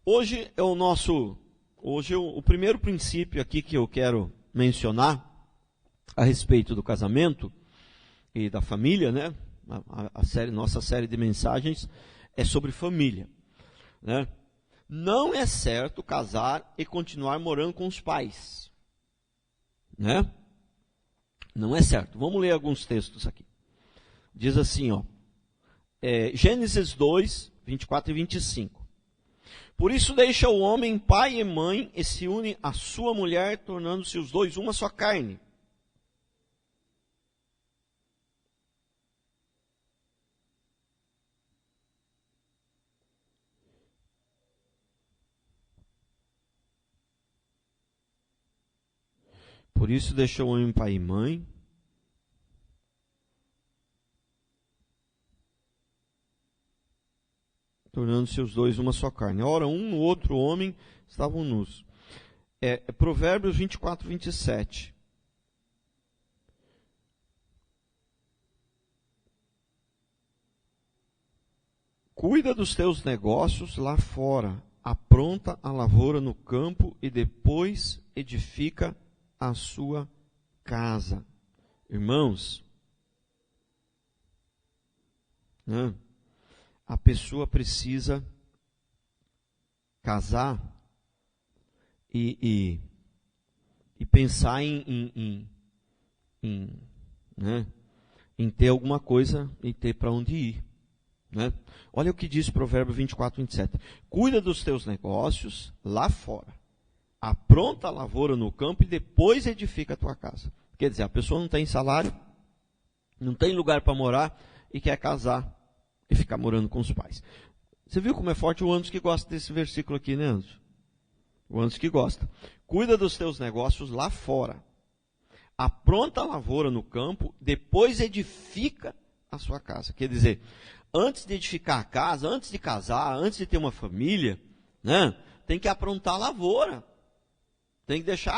O primeiro princípio aqui que eu quero mencionar a respeito do casamento e da família, né? Nossa série de mensagens é sobre família, né? Não é certo casar e continuar morando com os pais, né? Não é certo. Vamos ler alguns textos aqui. Diz assim, Gênesis 2, 24 e 25. Por isso deixa o homem pai e mãe e se une à sua mulher, tornando-se os dois uma só carne. Por isso deixa o homem pai e mãe, tornando-se os dois uma só carne. Ora, um no outro homem estavam nus. Provérbios 24, 27. Cuida dos teus negócios lá fora, apronta a lavoura no campo e depois edifica a sua casa. Irmãos, né? A pessoa precisa casar e pensar em ter alguma coisa e ter para onde ir, né? Olha o que diz Provérbio 24, 27. Cuida dos teus negócios lá fora, apronta a lavoura no campo e depois edifica a tua casa. Quer dizer, a pessoa não tem salário, não tem lugar para morar e quer casar e ficar morando com os pais. Você viu como é forte o Anderson que gosta desse versículo aqui, né, Anderson? O Anderson que gosta. Cuida dos teus negócios lá fora. Apronta a lavoura no campo, depois edifica a sua casa. Quer dizer, antes de edificar a casa, antes de casar, antes de ter uma família, né, tem que aprontar a lavoura. Tem que deixar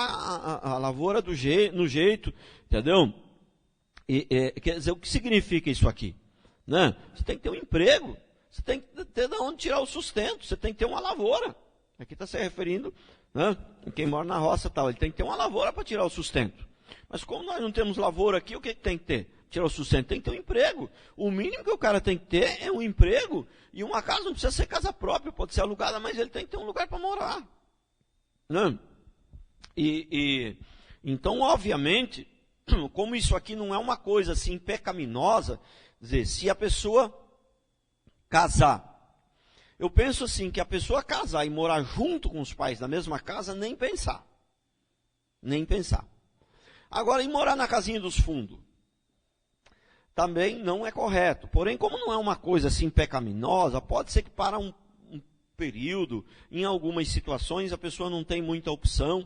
a lavoura no jeito, entendeu? Quer dizer, o que significa isso aqui? Né? Você tem que ter um emprego, você tem que ter de onde tirar o sustento, você tem que ter uma lavoura. Aqui está se referindo, né? Quem mora na roça tal, ele tem que ter uma lavoura para tirar o sustento. Mas como nós não temos lavoura aqui, o que tem que ter? Tirar o sustento, tem que ter um emprego. O mínimo que o cara tem que ter é um emprego, e uma casa não precisa ser casa própria, pode ser alugada, mas ele tem que ter um lugar para morar. Né? Então, obviamente, como isso aqui não é uma coisa assim pecaminosa, dizer, se a pessoa casar, eu penso assim, que a pessoa casar e morar junto com os pais na mesma casa, nem pensar. Nem pensar. Agora, e morar na casinha dos fundos? Também não é correto. Porém, como não é uma coisa assim pecaminosa, pode ser que para um período, em algumas situações, a pessoa não tem muita opção,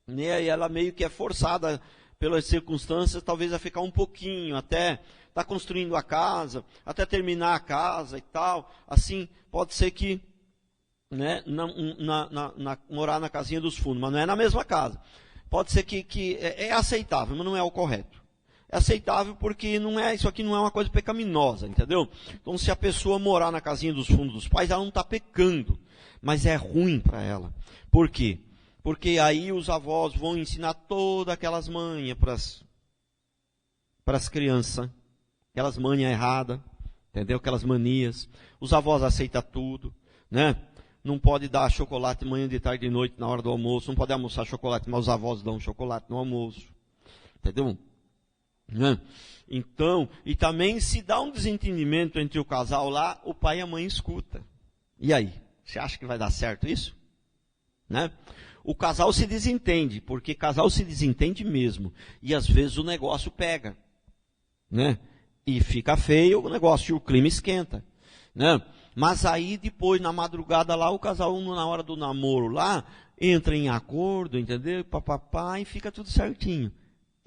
né? E ela meio que é forçada pelas circunstâncias, talvez a ficar um pouquinho, até estar construindo a casa, até terminar a casa e tal. Assim, pode ser que, né, morar na casinha dos fundos, mas não é na mesma casa. Pode ser que é aceitável, mas não é o correto. É aceitável porque isso aqui não é uma coisa pecaminosa, entendeu? Então, se a pessoa morar na casinha dos fundos dos pais, ela não está pecando, mas é ruim para ela. Por quê? Porque aí os avós vão ensinar todas aquelas manhas para as crianças, aquelas manhas erradas, entendeu? Aquelas manias. Os avós aceitam tudo, né? Não pode dar chocolate manhã, de tarde e de noite na hora do almoço, não pode almoçar chocolate, mas os avós dão chocolate no almoço, entendeu? Né? Então, e também se dá um desentendimento entre o casal lá, o pai e a mãe escuta. E aí? Você acha que vai dar certo isso? Né? O casal se desentende, porque casal se desentende mesmo. E às vezes o negócio pega, né? E fica feio o negócio, e o clima esquenta, né? Mas aí depois, na madrugada lá, o casal, na hora do namoro lá, entra em acordo, entendeu? Papapá, e fica tudo certinho.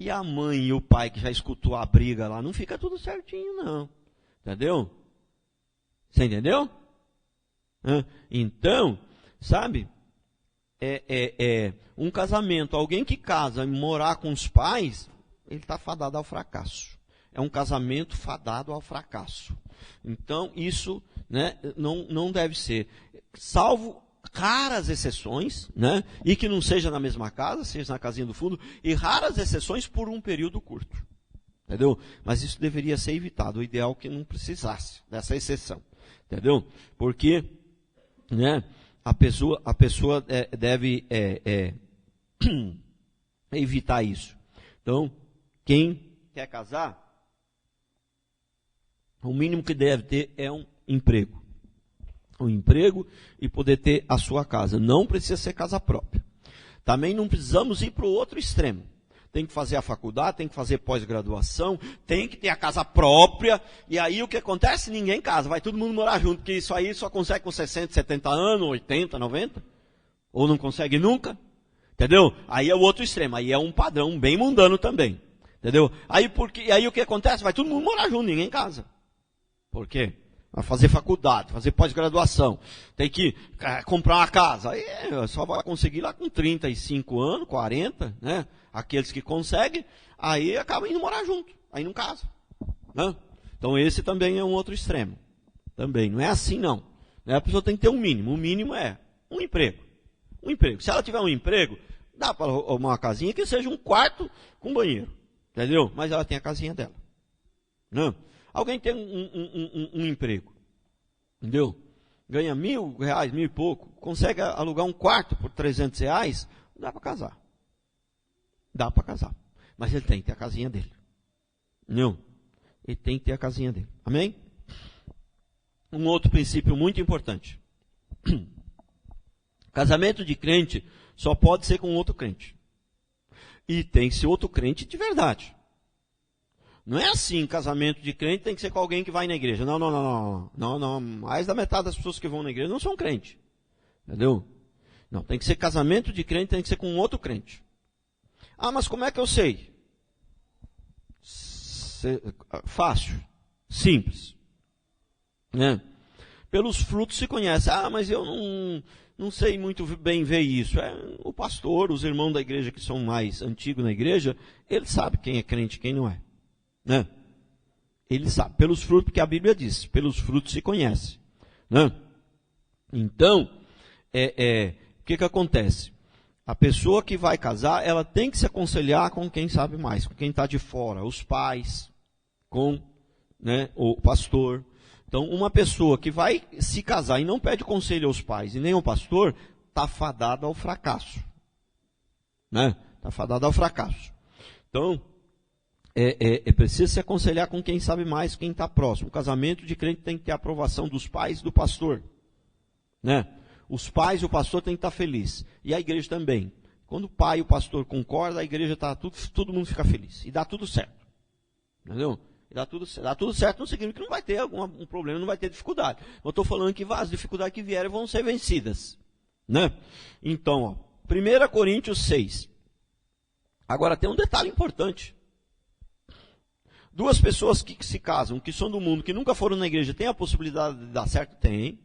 E a mãe e o pai, que já escutou a briga lá, não fica tudo certinho, não. Entendeu? Você entendeu? Então, sabe? Um casamento, alguém que casa e morar com os pais, ele está fadado ao fracasso. É um casamento fadado ao fracasso. Então, isso, né, não deve ser. Salvo raras exceções, né? E que não seja na mesma casa, seja na casinha do fundo, e raras exceções por um período curto. Entendeu? Mas isso deveria ser evitado. O ideal é que não precisasse dessa exceção. Entendeu? Porque, né, a pessoa deve evitar isso. Então, quem quer casar, o mínimo que deve ter é um emprego. Um emprego e poder ter a sua casa. Não precisa ser casa própria. Também não precisamos ir para o outro extremo. Tem que fazer a faculdade, tem que fazer pós-graduação, tem que ter a casa própria. E aí o que acontece? Ninguém casa. Vai todo mundo morar junto, porque isso aí só consegue com 60, 70 anos, 80, 90. Ou não consegue nunca. Entendeu? Aí é o outro extremo. Aí é um padrão bem mundano também. Entendeu? Aí o que acontece? Vai todo mundo morar junto, ninguém casa. Por quê? Vai fazer faculdade, fazer pós-graduação, tem que comprar uma casa. Aí só vai conseguir lá com 35 anos, 40, né? Aqueles que conseguem, aí acabam indo morar junto, aí não casa. Né? Então esse também é um outro extremo. Também, não é assim não. A pessoa tem que ter um mínimo. O mínimo é um emprego. Um emprego. Se ela tiver um emprego, dá para arrumar uma casinha que seja um quarto com banheiro. Entendeu? Mas ela tem a casinha dela. Não? Alguém tem um emprego, entendeu? Ganha R$1.000, R$1.000 e pouco, consegue alugar um quarto por R$300, dá para casar. Dá para casar. Mas ele tem que ter a casinha dele. Não. Ele tem que ter a casinha dele. Amém? Um outro princípio muito importante. Casamento de crente só pode ser com outro crente. E tem que ser outro crente de verdade. Não é assim, casamento de crente tem que ser com alguém que vai na igreja. Não. Mais da metade das pessoas que vão na igreja não são crentes. Entendeu? Não, tem que ser casamento de crente, tem que ser com outro crente. Ah, mas como é que eu sei? Fácil. Simples. Né? Pelos frutos se conhece. Ah, mas eu não sei muito bem ver isso. O pastor, os irmãos da igreja que são mais antigos na igreja, ele sabe quem é crente e quem não é. Né? Ele sabe, pelos frutos, porque a Bíblia diz, pelos frutos se conhece. Né? Então, o que acontece? A pessoa que vai casar, ela tem que se aconselhar com quem sabe mais, com quem está de fora, os pais, com, né, o pastor. Então, uma pessoa que vai se casar e não pede conselho aos pais e nem ao pastor, está fadada ao fracasso. Né? Está fadada ao fracasso. Então, é preciso se aconselhar com quem sabe mais, quem está próximo. O casamento de crente tem que ter a aprovação dos pais e do pastor. Né? Os pais e o pastor tem que estar feliz. E a igreja também. Quando o pai e o pastor concordam, a igreja está todo mundo fica feliz. E dá tudo certo. Entendeu? E dá tudo certo não significa que não vai ter um problema, não vai ter dificuldade. Eu estou falando que as dificuldades que vierem vão ser vencidas. Né? Então, 1 Coríntios 6. Agora tem um detalhe importante. Duas pessoas que se casam, que são do mundo, que nunca foram na igreja, tem a possibilidade de dar certo? Tem.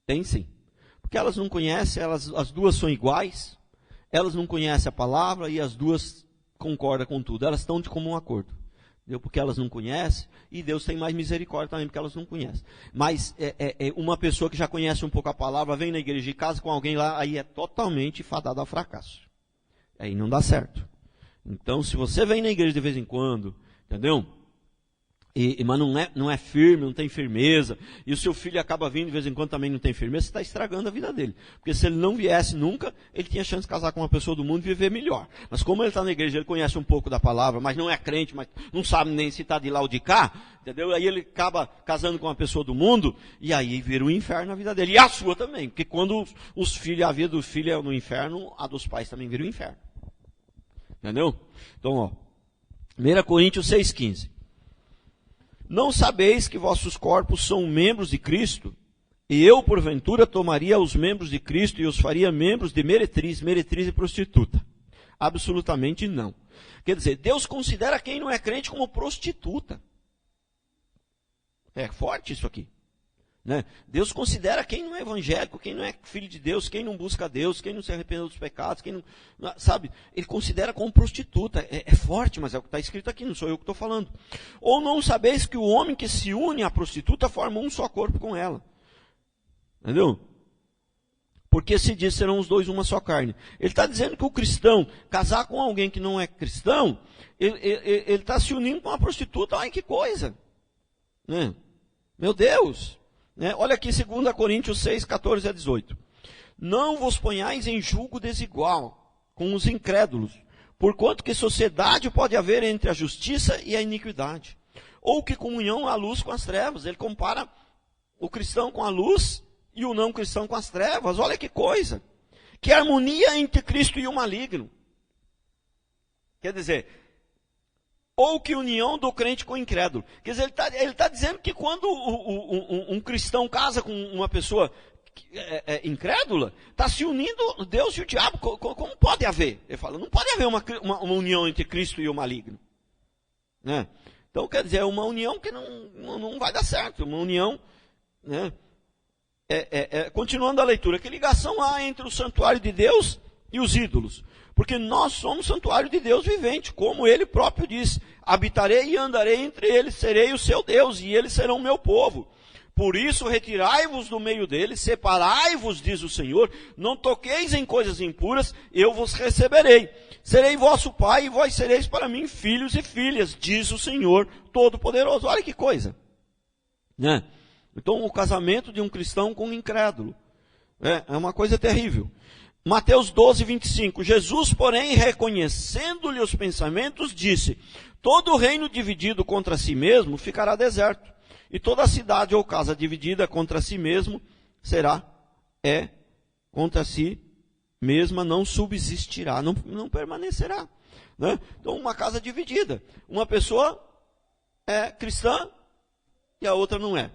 Tem sim. Porque elas não conhecem, as duas são iguais, elas não conhecem a palavra e as duas concordam com tudo. Elas estão de comum acordo. Entendeu? Porque elas não conhecem e Deus tem mais misericórdia também porque elas não conhecem. Mas uma pessoa que já conhece um pouco a palavra, vem na igreja e casa com alguém lá, aí é totalmente fadada ao fracasso. Aí não dá certo. Então, se você vem na igreja de vez em quando, entendeu? Mas não é firme, não tem firmeza, e o seu filho acaba vindo de vez em quando também não tem firmeza, você está estragando a vida dele. Porque se ele não viesse nunca, ele tinha chance de casar com uma pessoa do mundo e viver melhor. Mas como ele está na igreja, ele conhece um pouco da palavra, mas não é crente, mas não sabe nem se está de lá ou de cá, entendeu? Aí ele acaba casando com uma pessoa do mundo, e aí vira um inferno na vida dele. E a sua também, porque quando os filhos, a vida do filho é no inferno, a dos pais também vira um inferno. Entendeu? Então, 1 Coríntios 6,15. Não sabeis que vossos corpos são membros de Cristo? E eu, porventura, tomaria os membros de Cristo e os faria membros de meretriz e prostituta? Absolutamente não. Quer dizer, Deus considera quem não é crente como prostituta. É forte isso aqui. Né? Deus considera quem não é evangélico, quem não é filho de Deus, quem não busca Deus, quem não se arrependeu dos pecados, quem não, sabe, ele considera como prostituta. É forte, mas é o que está escrito aqui, não sou eu que estou falando. Ou não sabeis que o homem que se une à prostituta forma um só corpo com ela? Entendeu? Porque se diz serão os dois uma só carne. Ele está dizendo que o cristão casar com alguém que não é cristão, ele está se unindo com uma prostituta. Olha que coisa. Né? Meu Deus. Né? Olha aqui 2 Coríntios 6, 14 a 18. Não vos ponhais em julgo desigual com os incrédulos, porquanto que sociedade pode haver entre a justiça e a iniquidade. Ou que comunhão a luz com as trevas. Ele compara o cristão com a luz e o não cristão com as trevas. Olha que coisa. Que harmonia entre Cristo e o maligno. Quer dizer, ou que união do crente com o incrédulo. Quer dizer, ele está dizendo que quando um cristão casa com uma pessoa incrédula, está se unindo Deus e o diabo. Como pode haver? Ele fala, não pode haver uma união entre Cristo e o maligno. Né? Então, quer dizer, é uma união que não vai dar certo. Uma união... Né? Continuando a leitura, que ligação há entre o santuário de Deus e os ídolos? Porque nós somos santuário de Deus vivente, como ele próprio disse: habitarei e andarei entre eles, serei o seu Deus, e eles serão meu povo. Por isso retirai-vos do meio deles, separai-vos, diz o Senhor, não toqueis em coisas impuras, eu vos receberei. Serei vosso pai, e vós sereis para mim filhos e filhas, diz o Senhor Todo-Poderoso. Olha que coisa, né? Então, o casamento de um cristão com um incrédulo é uma coisa terrível. Mateus 12, 25. Jesus, porém, reconhecendo-lhe os pensamentos, disse: todo reino dividido contra si mesmo ficará deserto, e toda cidade ou casa dividida contra si mesmo contra si mesma não subsistirá, não permanecerá. Né? Então, uma casa dividida. Uma pessoa é cristã e a outra não é.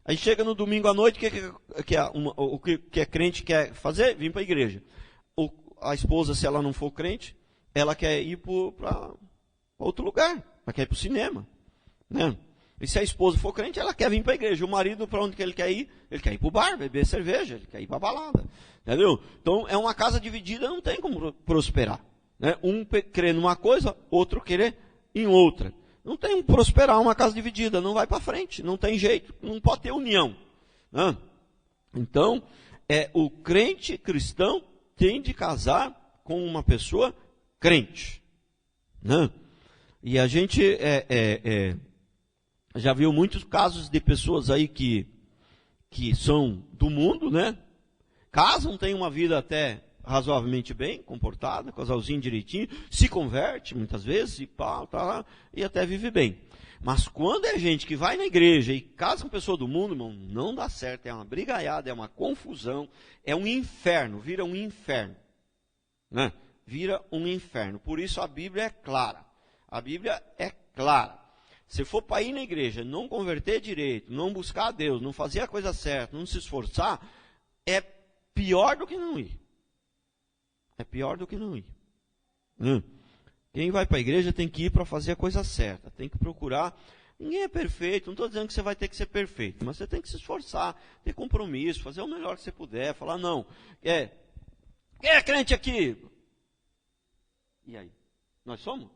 Aí chega no domingo à noite, o que é crente quer fazer? Vir para a igreja. A esposa, se ela não for crente, ela quer ir para outro lugar. Ela quer ir para o cinema. Né? E se a esposa for crente, ela quer vir para a igreja. O marido, para onde que ele quer ir? Ele quer ir para o bar, beber cerveja, ele quer ir para a balada. Entendeu? Então, é uma casa dividida, não tem como prosperar. Né? Um crê numa coisa, outro crê em outra. Não tem como prosperar uma casa dividida, não vai para frente, não tem jeito, não pode ter união. Né? Então, o crente cristão tem de casar com uma pessoa crente. Né? E a gente já viu muitos casos de pessoas aí que são do mundo, né? Casam, têm uma vida até razoavelmente bem comportada, casalzinho direitinho, se converte muitas vezes e até vive bem. Mas quando é gente que vai na igreja e casa com pessoa do mundo, irmão, não dá certo, é uma brigaiada, é uma confusão, é um inferno, vira um inferno. Né? Vira um inferno. Por isso a Bíblia é clara. A Bíblia é clara. Se for para ir na igreja, não converter direito, não buscar a Deus, não fazer a coisa certa, não se esforçar, é pior do que não ir. É pior do que não ir. Quem vai para a igreja tem que ir para fazer a coisa certa. Tem que procurar. Ninguém é perfeito. Não estou dizendo que você vai ter que ser perfeito. Mas você tem que se esforçar. Ter compromisso. Fazer o melhor que você puder. Falar, não. Quem é crente aqui? E aí? Nós somos?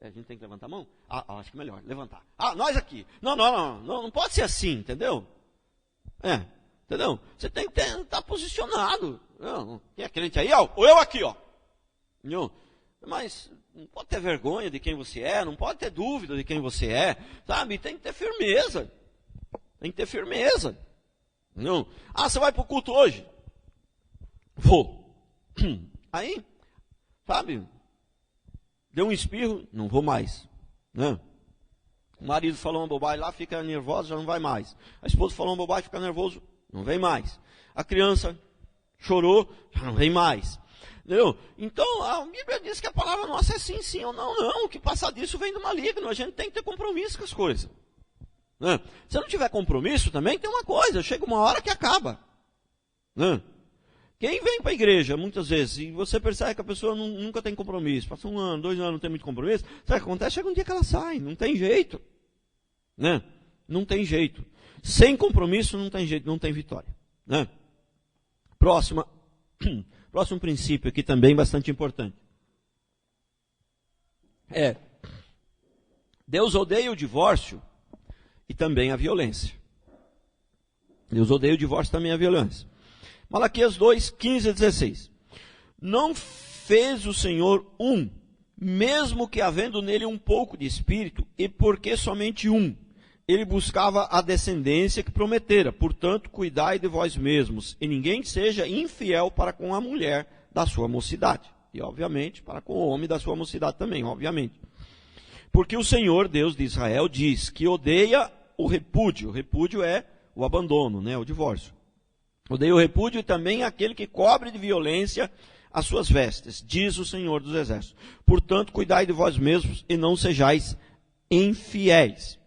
A gente tem que levantar a mão? Acho que é melhor. Levantar. Nós aqui. Não pode ser assim. Entendeu? Entendeu? Você tem que estar posicionado. Quem é crente aí? Ou eu aqui, ó. Não. Mas não pode ter vergonha de quem você é, não pode ter dúvida de quem você é, sabe? Tem que ter firmeza. Tem que ter firmeza. Não. Você vai para o culto hoje? Vou. Aí, sabe? Deu um espirro, não vou mais. Né? O marido falou uma bobagem lá, fica nervoso, já não vai mais. A esposa falou uma bobagem, fica nervoso, não vem mais. A criança chorou, já não vem mais. Entendeu? Então, a Bíblia diz que a palavra nossa é sim, sim ou não, não. O que passar disso vem do maligno. A gente tem que ter compromisso com as coisas. Né? Se não tiver compromisso, também tem uma coisa. Chega uma hora que acaba. Né? Quem vem para a igreja, muitas vezes, e você percebe que a pessoa nunca tem compromisso. Passa 1 ano, 2 anos, não tem muito compromisso. Sabe o que acontece? Chega um dia que ela sai. Não tem jeito. Né? Não tem jeito. Sem compromisso, não tem jeito, não tem vitória. Né? Próximo princípio aqui também bastante importante. Deus odeia o divórcio e também a violência. Deus odeia o divórcio, também a violência. Malaquias 2, 15 a 16. Não fez o Senhor um, mesmo que havendo nele um pouco de espírito, e porque somente um? Ele buscava a descendência que prometera. Portanto, cuidai de vós mesmos, e ninguém seja infiel para com a mulher da sua mocidade. E, obviamente, para com o homem da sua mocidade também, obviamente. Porque o Senhor, Deus de Israel, diz que odeia o repúdio. O repúdio é o abandono, né, o divórcio. Odeia o repúdio e também aquele que cobre de violência as suas vestes, diz o Senhor dos Exércitos. Portanto, cuidai de vós mesmos e não sejais infiéis.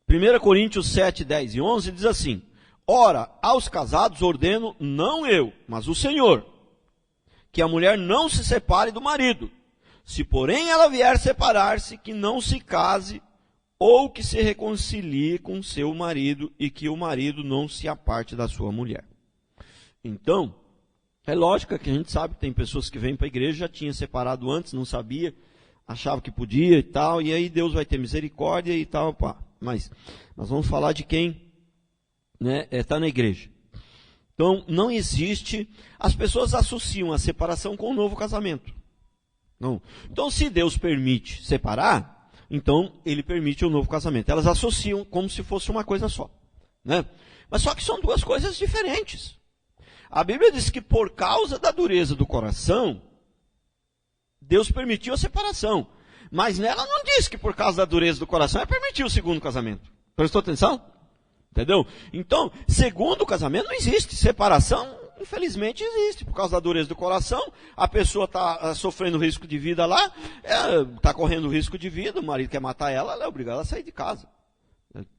1 Coríntios 7, 10 e 11 diz assim: ora, aos casados ordeno, não eu, mas o Senhor, que a mulher não se separe do marido. Se porém ela vier separar-se, que não se case, ou que se reconcilie com seu marido, e que o marido não se aparte da sua mulher. Então, é lógico que a gente sabe que tem pessoas que vêm para a igreja, já tinha separado antes, não sabia, achava que podia e tal, e aí Deus vai ter misericórdia e tal, pá. Mas nós vamos falar de quem, né, está na igreja. Então, não existe, as pessoas associam a separação com o novo casamento. Não. Então, se Deus permite separar, então Ele permite o novo casamento. Elas associam como se fosse uma coisa só, né? Mas só que são duas coisas diferentes. A Bíblia diz que por causa da dureza do coração, Deus permitiu a separação. Mas nela não diz que por causa da dureza do coração é permitir o segundo casamento. Prestou atenção? Entendeu? Então, segundo o casamento não existe. Separação, infelizmente, existe. Por causa da dureza do coração, a pessoa está sofrendo risco de vida lá, está correndo risco de vida, o marido quer matar ela, ela é obrigada a sair de casa.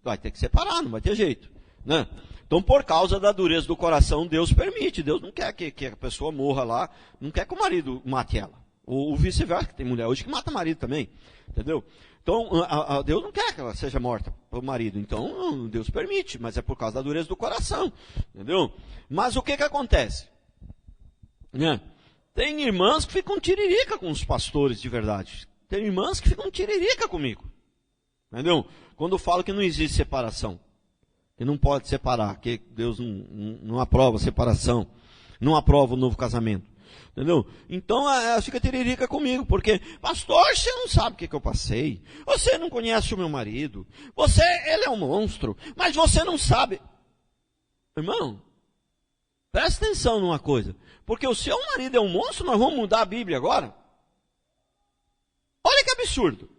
Vai ter que separar, não vai ter jeito, né? Então, por causa da dureza do coração, Deus permite. Deus não quer que a pessoa morra lá, não quer que o marido mate ela. Ou vice-versa, que tem mulher hoje que mata marido também, entendeu? Então, Deus não quer que ela seja morta pelo marido, então Deus permite, mas é por causa da dureza do coração, entendeu? Mas o que acontece? Né? Tem irmãs que ficam tiririca com os pastores de verdade, tem irmãs que ficam tiririca comigo, entendeu? Quando eu falo que não existe separação, que não pode separar, que Deus não aprova a separação, não aprova o novo casamento. Entendeu? Então ela fica tiririca comigo, porque, pastor, você não sabe o que eu passei, você não conhece o meu marido, ele é um monstro, mas você não sabe. Irmão, presta atenção numa coisa, porque o seu marido é um monstro, nós vamos mudar a Bíblia agora? Olha que absurdo.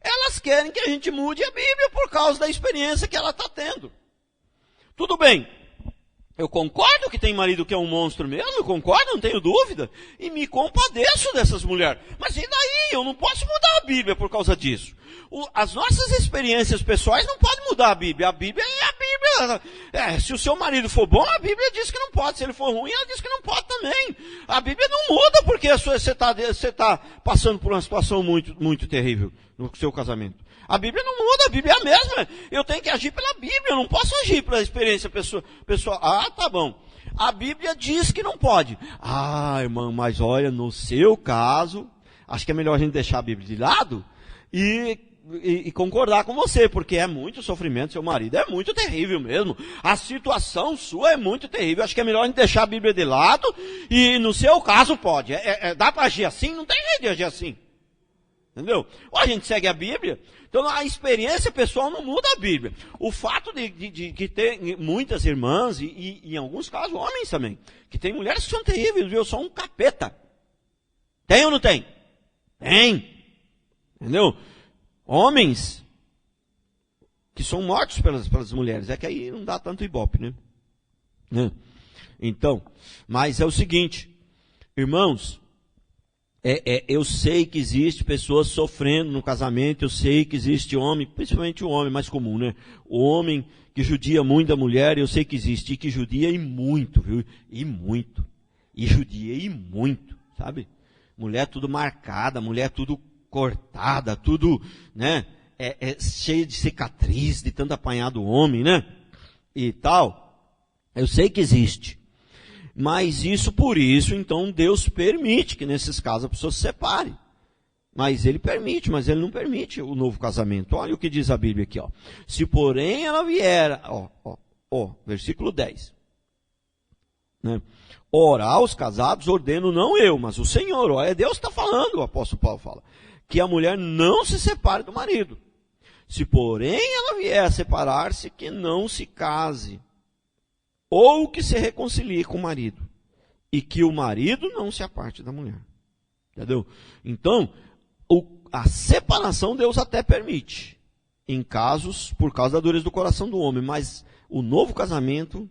Elas querem que a gente mude a Bíblia por causa da experiência que ela está tendo. Tudo bem. Eu concordo que tem marido que é um monstro mesmo, eu concordo, não tenho dúvida, e me compadeço dessas mulheres. Mas e daí? Eu não posso mudar a Bíblia por causa disso. As nossas experiências pessoais não podem mudar a Bíblia. A Bíblia é a Bíblia. Se o seu marido for bom, a Bíblia diz que não pode. Se ele for ruim, ela diz que não pode também. A Bíblia não muda porque você está passando por uma situação muito, muito terrível no seu casamento. A Bíblia não muda, a Bíblia é a mesma. Eu tenho que agir pela Bíblia, eu não posso agir pela experiência pessoal. Ah, tá bom. A Bíblia diz que não pode. Ah, irmão, mas olha, no seu caso, acho que é melhor a gente deixar a Bíblia de lado e concordar com você, porque é muito sofrimento, seu marido é muito terrível mesmo. A situação sua é muito terrível. Acho que é melhor a gente deixar a Bíblia de lado e no seu caso pode. Dá para agir assim? Não tem jeito de agir assim. Entendeu? Ou a gente segue a Bíblia. Então a experiência pessoal não muda a Bíblia. O fato de ter muitas irmãs, e em alguns casos homens também, que tem mulheres que são terríveis, viu? Eu sou um capeta. Tem ou não tem? Tem. Entendeu? Homens que são mortos pelas mulheres. É que aí não dá tanto ibope, né? Então, mas é o seguinte, irmãos, eu sei que existe pessoas sofrendo no casamento, eu sei que existe homem, principalmente o homem mais comum, né? O homem que judia muito a mulher, eu sei que existe, e que judia e muito, viu? E muito. E judia e muito, sabe? Mulher tudo marcada, mulher tudo cortada, tudo, né? Cheia de cicatriz, de tanto apanhar do homem, né? E tal. Eu sei que existe. Mas por isso, então, Deus permite que nesses casos a pessoa se separe. Mas ele permite, mas ele não permite o novo casamento. Olha o que diz a Bíblia aqui, ó. Se porém ela vier, versículo 10. Né? Ora, aos casados ordeno não eu, mas o Senhor. Olha, Deus está falando, o apóstolo Paulo fala, que a mulher não se separe do marido. Se porém ela vier a separar-se, que não se case, ou que se reconcilie com o marido, e que o marido não se aparte da mulher. Entendeu? Então, a separação Deus até permite, em casos, por causa da dureza do coração do homem, mas o novo casamento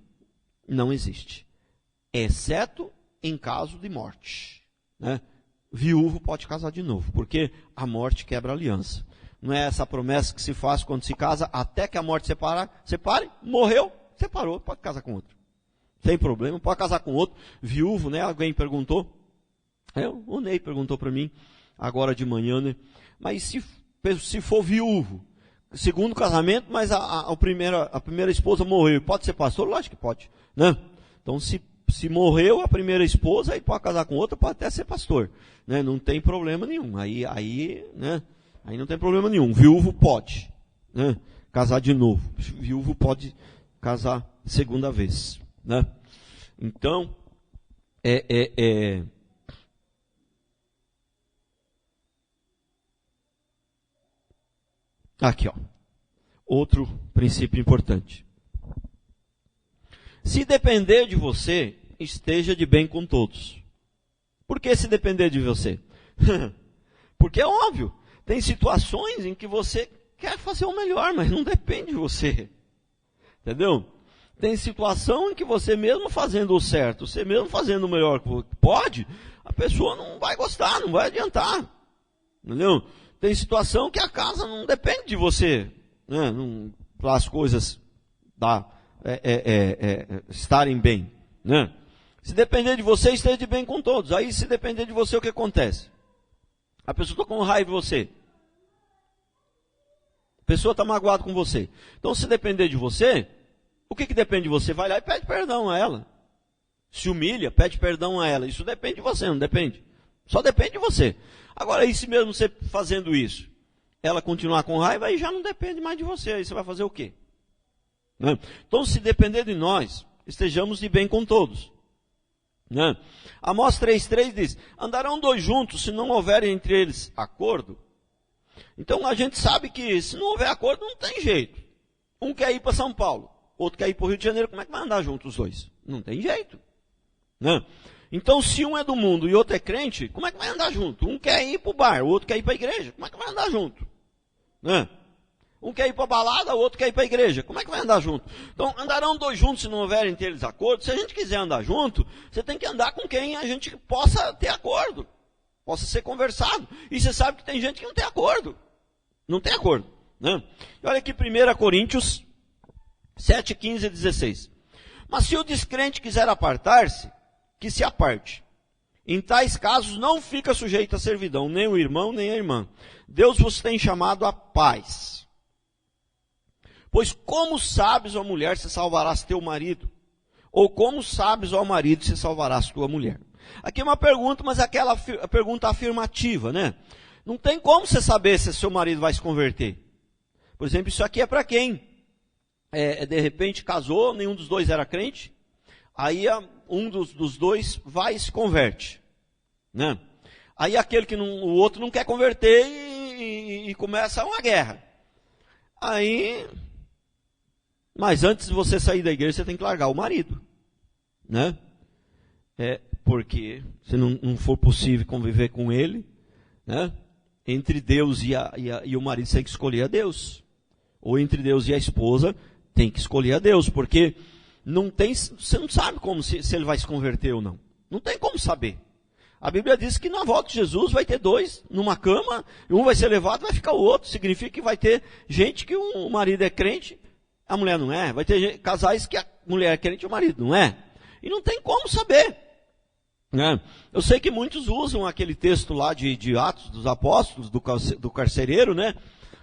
não existe, exceto em caso de morte. Né? Viúvo pode casar de novo, porque a morte quebra a aliança. Não é essa promessa que se faz quando se casa, até que a morte separe, morreu, separou, pode casar com outro. Sem problema, pode casar com outro. Viúvo, né? Alguém perguntou, o Ney perguntou para mim, agora de manhã, né? Mas se for viúvo, segundo casamento, mas a primeira esposa morreu, pode ser pastor? Lógico que pode, né? Então, se morreu a primeira esposa, aí pode casar com outra, pode até ser pastor, né? Não tem problema nenhum, né? Aí não tem problema nenhum. Viúvo pode, né? Casar de novo. Viúvo pode casar segunda vez, né? Então, aqui, ó. Outro princípio importante. Se depender de você, esteja de bem com todos. Por que se depender de você? Porque é óbvio. Tem situações em que você quer fazer o melhor, mas não depende de você. Entendeu? Tem situação em que você mesmo fazendo o certo, você mesmo fazendo o melhor que pode, a pessoa não vai gostar, não vai adiantar. Entendeu? Tem situação que a casa não depende de você, né? Para as coisas estarem bem. Né? Se depender de você, esteja de bem com todos. Aí, se depender de você, o que acontece? A pessoa está com raiva de você. A pessoa está magoada com você. Então, se depender de você, o que depende de você? Vai lá e pede perdão a ela. Se humilha, pede perdão a ela. Isso depende de você, não depende. Só depende de você. Agora, e se mesmo você fazendo isso, ela continuar com raiva, aí já não depende mais de você. Aí você vai fazer o quê? Né? Então, se depender de nós, estejamos de bem com todos. Né? Amós 3,3 diz, andarão dois juntos se não houver entre eles acordo. Então a gente sabe que se não houver acordo não tem jeito. Um quer ir para São Paulo, outro quer ir para o Rio de Janeiro, como é que vai andar juntos os dois? Não tem jeito. Né? Então se um é do mundo e outro é crente, como é que vai andar junto? Um quer ir para o bar, o outro quer ir para a igreja, como é que vai andar junto? Né? Um quer ir para a balada, o outro quer ir para a igreja. Como é que vai andar junto? Então, andarão dois juntos se não houver entre eles acordo. Se a gente quiser andar junto, você tem que andar com quem a gente possa ter acordo. Possa ser conversado. E você sabe que tem gente que não tem acordo. Não tem acordo. Né? E olha aqui 1 Coríntios 7, 15 e 16. Mas se o descrente quiser apartar-se, que se aparte. Em tais casos não fica sujeito à servidão, nem o irmão, nem a irmã. Deus vos tem chamado à paz. Pois como sabes, ó mulher, se salvarás teu marido? Ou como sabes, ó marido, se salvarás tua mulher? Aqui é uma pergunta, mas aquela pergunta afirmativa, né? Não tem como você saber se seu marido vai se converter. Por exemplo, isso aqui é para quem de repente casou, nenhum dos dois era crente, aí um dos dois vai e se converte. Né? Aí aquele que o outro não quer converter e começa uma guerra. Mas antes de você sair da igreja, você tem que largar o marido. Né? Porque se não for possível conviver com ele, né? Entre Deus e o marido, você tem que escolher a Deus. Ou entre Deus e a esposa, tem que escolher a Deus. Porque você não sabe como se ele vai se converter ou não. Não tem como saber. A Bíblia diz que na volta de Jesus vai ter dois numa cama, um vai ser levado, vai ficar o outro. Significa que vai ter gente que o marido é crente, a mulher não é. Vai ter casais que a mulher é crente e o marido não é. E não tem como saber. Né? Eu sei que muitos usam aquele texto lá de Atos dos Apóstolos, do carcereiro, né?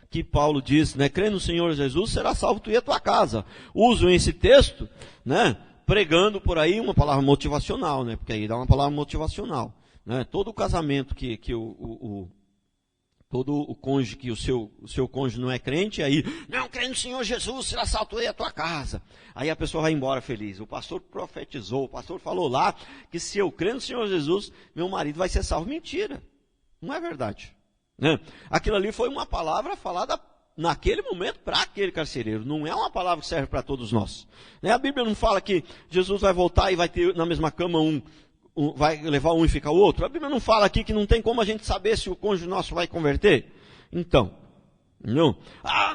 Que Paulo diz, né? Crê no Senhor Jesus, será salvo tu e a tua casa. Usam esse texto, né? Pregando por aí uma palavra motivacional, né? Porque aí dá uma palavra motivacional. Né? Todo o casamento que todo o cônjuge que o seu cônjuge não é crente, aí, não, crê no Senhor Jesus, será assaltei a tua casa. Aí a pessoa vai embora feliz. O pastor profetizou, o pastor falou lá que se eu crer no Senhor Jesus, meu marido vai ser salvo. Mentira, não é verdade. Né? Aquilo ali foi uma palavra falada naquele momento para aquele carcereiro, não é uma palavra que serve para todos nós. Né? A Bíblia não fala que Jesus vai voltar e vai ter na mesma cama vai levar um e ficar o outro. A Bíblia não fala aqui que não tem como a gente saber se o cônjuge nosso vai converter. Então, não.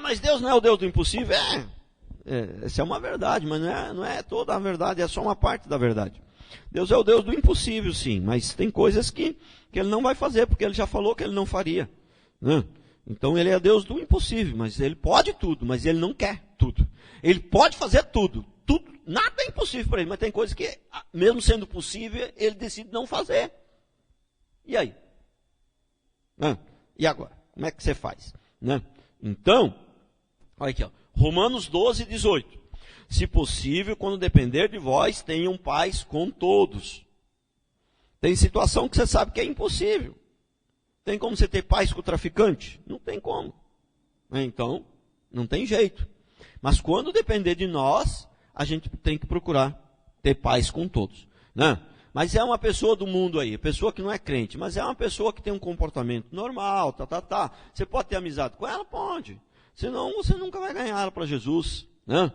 Mas Deus não é o Deus do impossível. Essa é uma verdade, mas não é toda a verdade, é só uma parte da verdade. Deus é o Deus do impossível, sim, mas tem coisas que Ele não vai fazer, porque Ele já falou que Ele não faria. Né? Então Ele é Deus do impossível, mas Ele pode tudo, mas Ele não quer tudo. Ele pode fazer tudo. Nada é impossível para Ele, mas tem coisas que, mesmo sendo possível, Ele decide não fazer. E aí? E agora? Como é que você faz? Né? Então, olha aqui, ó, Romanos 12, 18. Se possível, quando depender de vós, tenham paz com todos. Tem situação que você sabe que é impossível. Tem como você ter paz com o traficante? Não tem como. Então, não tem jeito. Mas quando depender de nós, a gente tem que procurar ter paz com todos. Né? Mas é uma pessoa do mundo aí, pessoa que não é crente, mas é uma pessoa que tem um comportamento normal, Você pode ter amizade com ela? Pode. Senão você nunca vai ganhar ela para Jesus. Né?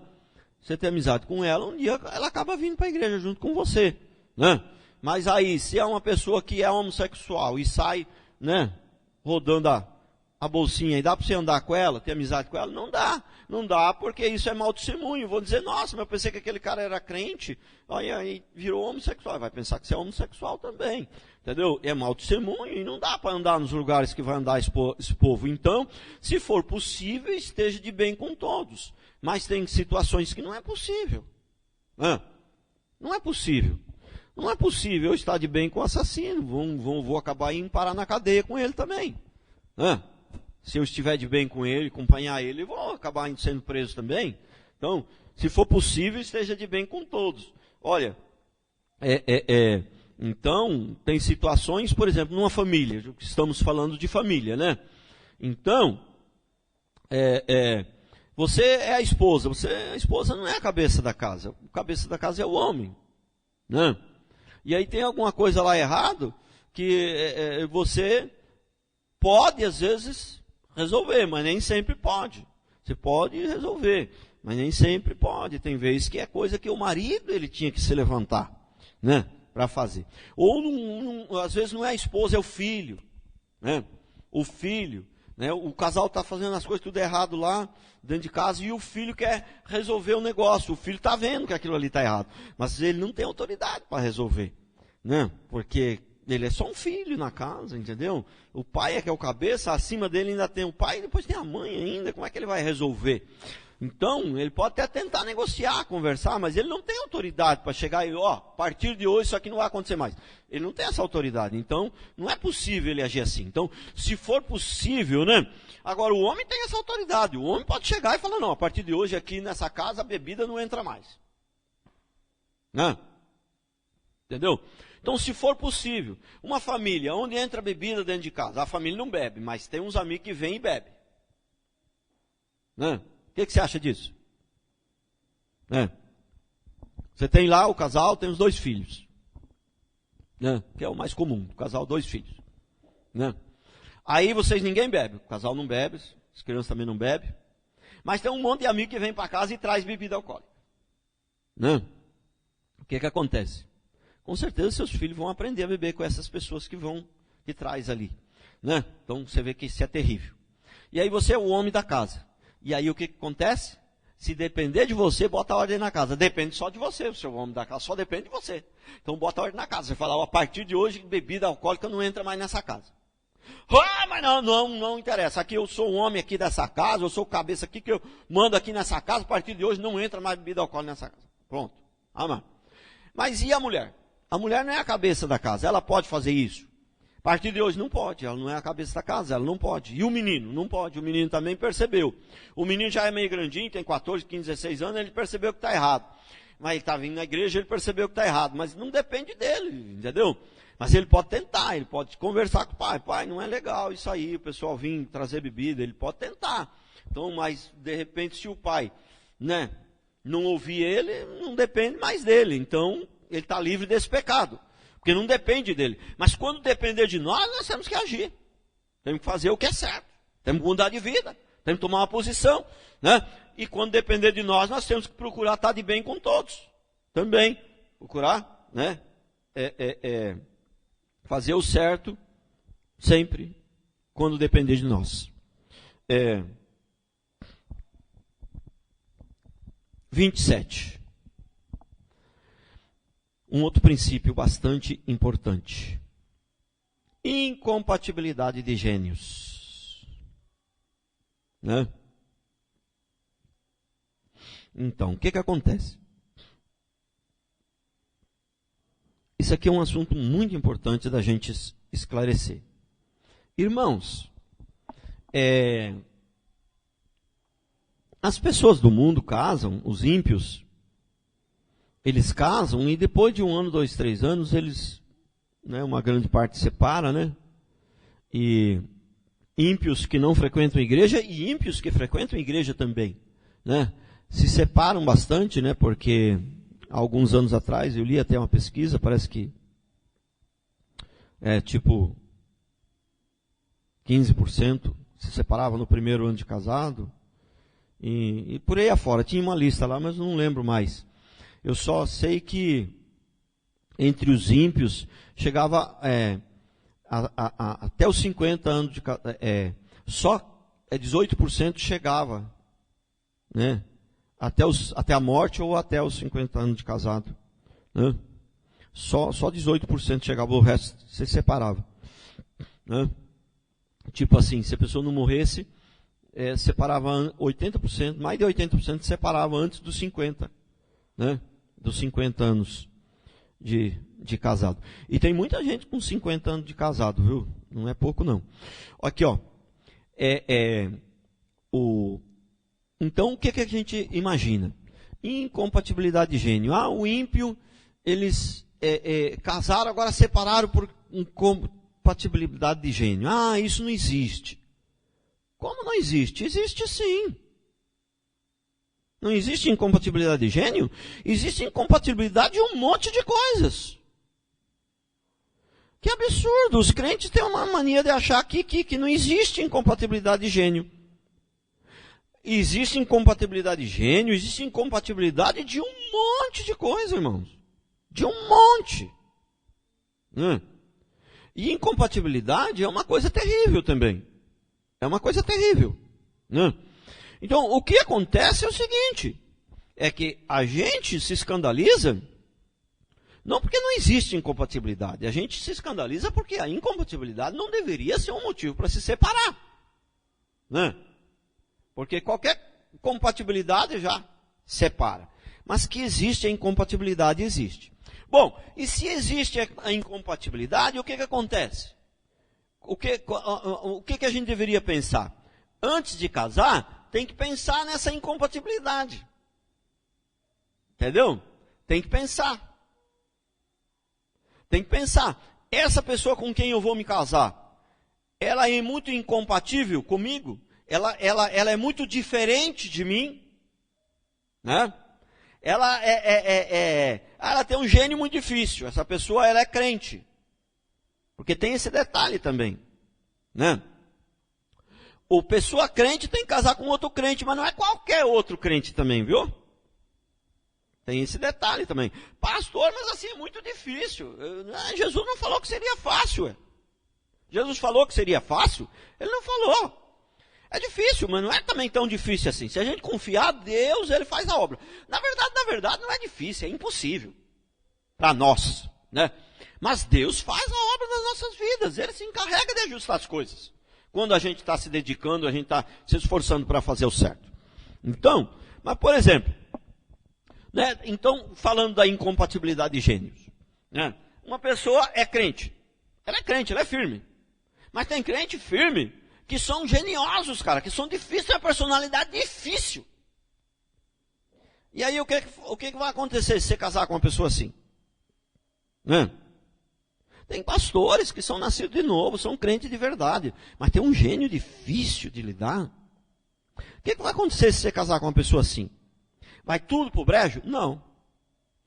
Você ter amizade com ela, um dia ela acaba vindo para a igreja junto com você. Né? Mas aí, se é uma pessoa que é homossexual e sai, né, rodando a bolsinha, e dá para você andar com ela, ter amizade com ela? Não dá. Não dá, porque isso é mau testemunho. Vou dizer, nossa, mas eu pensei que aquele cara era crente, aí virou homossexual. Vai pensar que você é homossexual também. Entendeu? É mau testemunho e não dá para andar nos lugares que vai andar esse povo. Então, se for possível, esteja de bem com todos. Mas tem situações que não é possível. Não é possível. Não é possível eu estar de bem com o assassino. Vou acabar indo parar na cadeia com ele também. Se eu estiver de bem com ele, acompanhar ele, eu vou acabar sendo preso também. Então, se for possível, esteja de bem com todos. Olha, então, tem situações, por exemplo, numa família, estamos falando de família, né? Então, você é a esposa não é a cabeça da casa, a cabeça da casa é o homem, né? E aí tem alguma coisa lá errado que você pode, às vezes, resolver, mas nem sempre pode. Você pode resolver, mas nem sempre pode. Tem vezes que é coisa que o marido ele tinha que se levantar, né, para fazer. Ou às vezes não é a esposa, é o filho, né? O filho, né? O casal está fazendo as coisas tudo errado lá dentro de casa e o filho quer resolver o negócio. O filho está vendo que aquilo ali está errado, mas ele não tem autoridade para resolver, né? Porque ele é só um filho na casa, entendeu? O pai é que é o cabeça, acima dele ainda tem o pai e depois tem a mãe ainda. Como é que ele vai resolver? Então, ele pode até tentar negociar, conversar, mas ele não tem autoridade para chegar e, a partir de hoje isso aqui não vai acontecer mais. Ele não tem essa autoridade, então não é possível ele agir assim. Então, se for possível, né? Agora, o homem tem essa autoridade. O homem pode chegar e falar, não, a partir de hoje aqui nessa casa a bebida não entra mais. Né? Entendeu? Então, se for possível, uma família onde entra bebida dentro de casa, a família não bebe, mas tem uns amigos que vêm e bebem. Né? O que você acha disso? Você tem lá o casal, tem os 2 filhos. Né? Que é o mais comum, o casal, 2 filhos. Né? Aí ninguém bebe, o casal não bebe, as crianças também não bebem. Mas tem um monte de amigo que vem para casa e traz bebida alcoólica. Né? O que acontece? Com certeza seus filhos vão aprender a beber com essas pessoas que traz ali. Né? Então você vê que isso é terrível. E aí você é o homem da casa. E aí o que acontece? Se depender de você, bota a ordem na casa. Depende só de você, o seu homem da casa só depende de você. Então bota a ordem na casa. Você fala, a partir de hoje, bebida alcoólica não entra mais nessa casa. Mas não interessa. Aqui eu sou o homem aqui dessa casa, eu sou o cabeça aqui que eu mando aqui nessa casa, a partir de hoje não entra mais bebida alcoólica nessa casa. Pronto. Amém. Mas e a mulher? A mulher não é a cabeça da casa, ela pode fazer isso. A partir de hoje não pode, ela não é a cabeça da casa, ela não pode. E o menino? Não pode, o menino também percebeu. O menino já é meio grandinho, tem 14, 15, 16 anos, ele percebeu que está errado. Mas ele está vindo na igreja, ele percebeu que está errado, mas não depende dele, entendeu? Mas ele pode tentar, ele pode conversar com o pai. Pai, não é legal isso aí, o pessoal vir trazer bebida, ele pode tentar. Então, mas de repente se o pai, né, não ouvir ele, não depende mais dele. Então, ele está livre desse pecado. Porque não depende dele. Mas quando depender de nós, nós temos que agir. Temos que fazer o que é certo. Temos que mudar de vida. Temos que tomar uma posição, né? E quando depender de nós, nós temos que procurar estar de bem com todos. Também. Procurar, né? Fazer o certo sempre quando depender de nós. 27. Um outro princípio bastante importante. Incompatibilidade de gênios. Né? Então, o que acontece? Isso aqui é um assunto muito importante da gente esclarecer. Irmãos, as pessoas do mundo casam, os ímpios, eles casam e depois de 1 ano, 2, 3 anos, eles, né, uma grande parte separa, né? E ímpios que não frequentam a igreja e ímpios que frequentam a igreja também, né? Se separam bastante, né? Porque alguns anos atrás eu li até uma pesquisa, parece que tipo 15% se separava no primeiro ano de casado e por aí afora. Tinha uma lista lá, mas não lembro mais. Eu só sei que entre os ímpios chegava até os 50 anos de casado, só 18% chegava, né? Até a morte ou até os 50 anos de casado. Né? Só 18% chegava, o resto se separava. Né? Tipo assim, se a pessoa não morresse, separava 80%, mais de 80% se separava antes dos 50. Né? Dos 50 anos de casado. E tem muita gente com 50 anos de casado, viu? Não é pouco não. Aqui, ó. Então, o que a gente imagina? Incompatibilidade de gênio. O ímpio, eles casaram, agora separaram por incompatibilidade de gênio. Isso não existe. Como não existe? Existe sim. Não existe incompatibilidade de gênio? Existe incompatibilidade de um monte de coisas. Que absurdo. Os crentes têm uma mania de achar que não existe incompatibilidade de gênio. Existe incompatibilidade de gênio, existe incompatibilidade de um monte de coisa, irmãos. De um monte. E incompatibilidade é uma coisa terrível também. É uma coisa terrível. Então, o que acontece é o seguinte, é que a gente se escandaliza, não porque não existe incompatibilidade, a gente se escandaliza porque a incompatibilidade não deveria ser um motivo para se separar. Porque qualquer compatibilidade já separa. Mas que existe a incompatibilidade, existe. Bom, e se existe a incompatibilidade, o que acontece? O que a gente deveria pensar? Antes de casar, tem que pensar nessa incompatibilidade. Entendeu? Tem que pensar. Tem que pensar. Essa pessoa com quem eu vou me casar, ela é muito incompatível comigo? Ela é muito diferente de mim, né? Ela tem um gênio muito difícil. Essa pessoa, ela é crente, porque tem esse detalhe também, né? O pessoa crente tem que casar com outro crente, mas não é qualquer outro crente também, viu? Tem esse detalhe também. Pastor, mas assim é muito difícil. Jesus não falou que seria fácil. Jesus falou que seria fácil? Ele não falou. É difícil, mas não é também tão difícil assim. Se a gente confiar, Deus, Ele faz a obra. Na verdade, não é difícil, é impossível. Para nós, né? Mas Deus faz a obra das nossas vidas. Ele se encarrega de ajustar as coisas. Quando a gente está se dedicando, a gente está se esforçando para fazer o certo. Então, mas por exemplo, né? Então, falando da incompatibilidade de gênios, né? Uma pessoa é crente. Ela é crente, ela é firme. Mas tem crente firme que são geniosos, cara, que são difíceis, tem uma personalidade difícil. E aí o que vai acontecer se você casar com uma pessoa assim? Tem pastores que são nascidos de novo, são crentes de verdade, mas tem um gênio difícil de lidar. O que vai acontecer se você casar com uma pessoa assim? Vai tudo pro brejo? Não.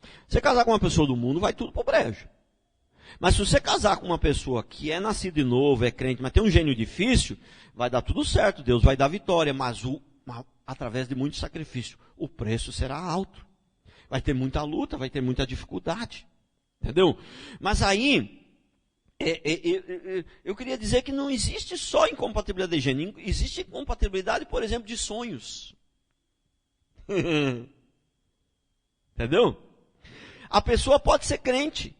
Se você casar com uma pessoa do mundo, vai tudo pro brejo. Mas se você casar com uma pessoa que é nascida de novo, é crente, mas tem um gênio difícil, vai dar tudo certo, Deus vai dar vitória, mas através de muito sacrifício. O preço será alto. Vai ter muita luta, vai ter muita dificuldade. Entendeu? Mas aí, eu queria dizer que não existe só incompatibilidade de gênero, existe incompatibilidade, por exemplo, de sonhos. Entendeu? A pessoa pode ser crente,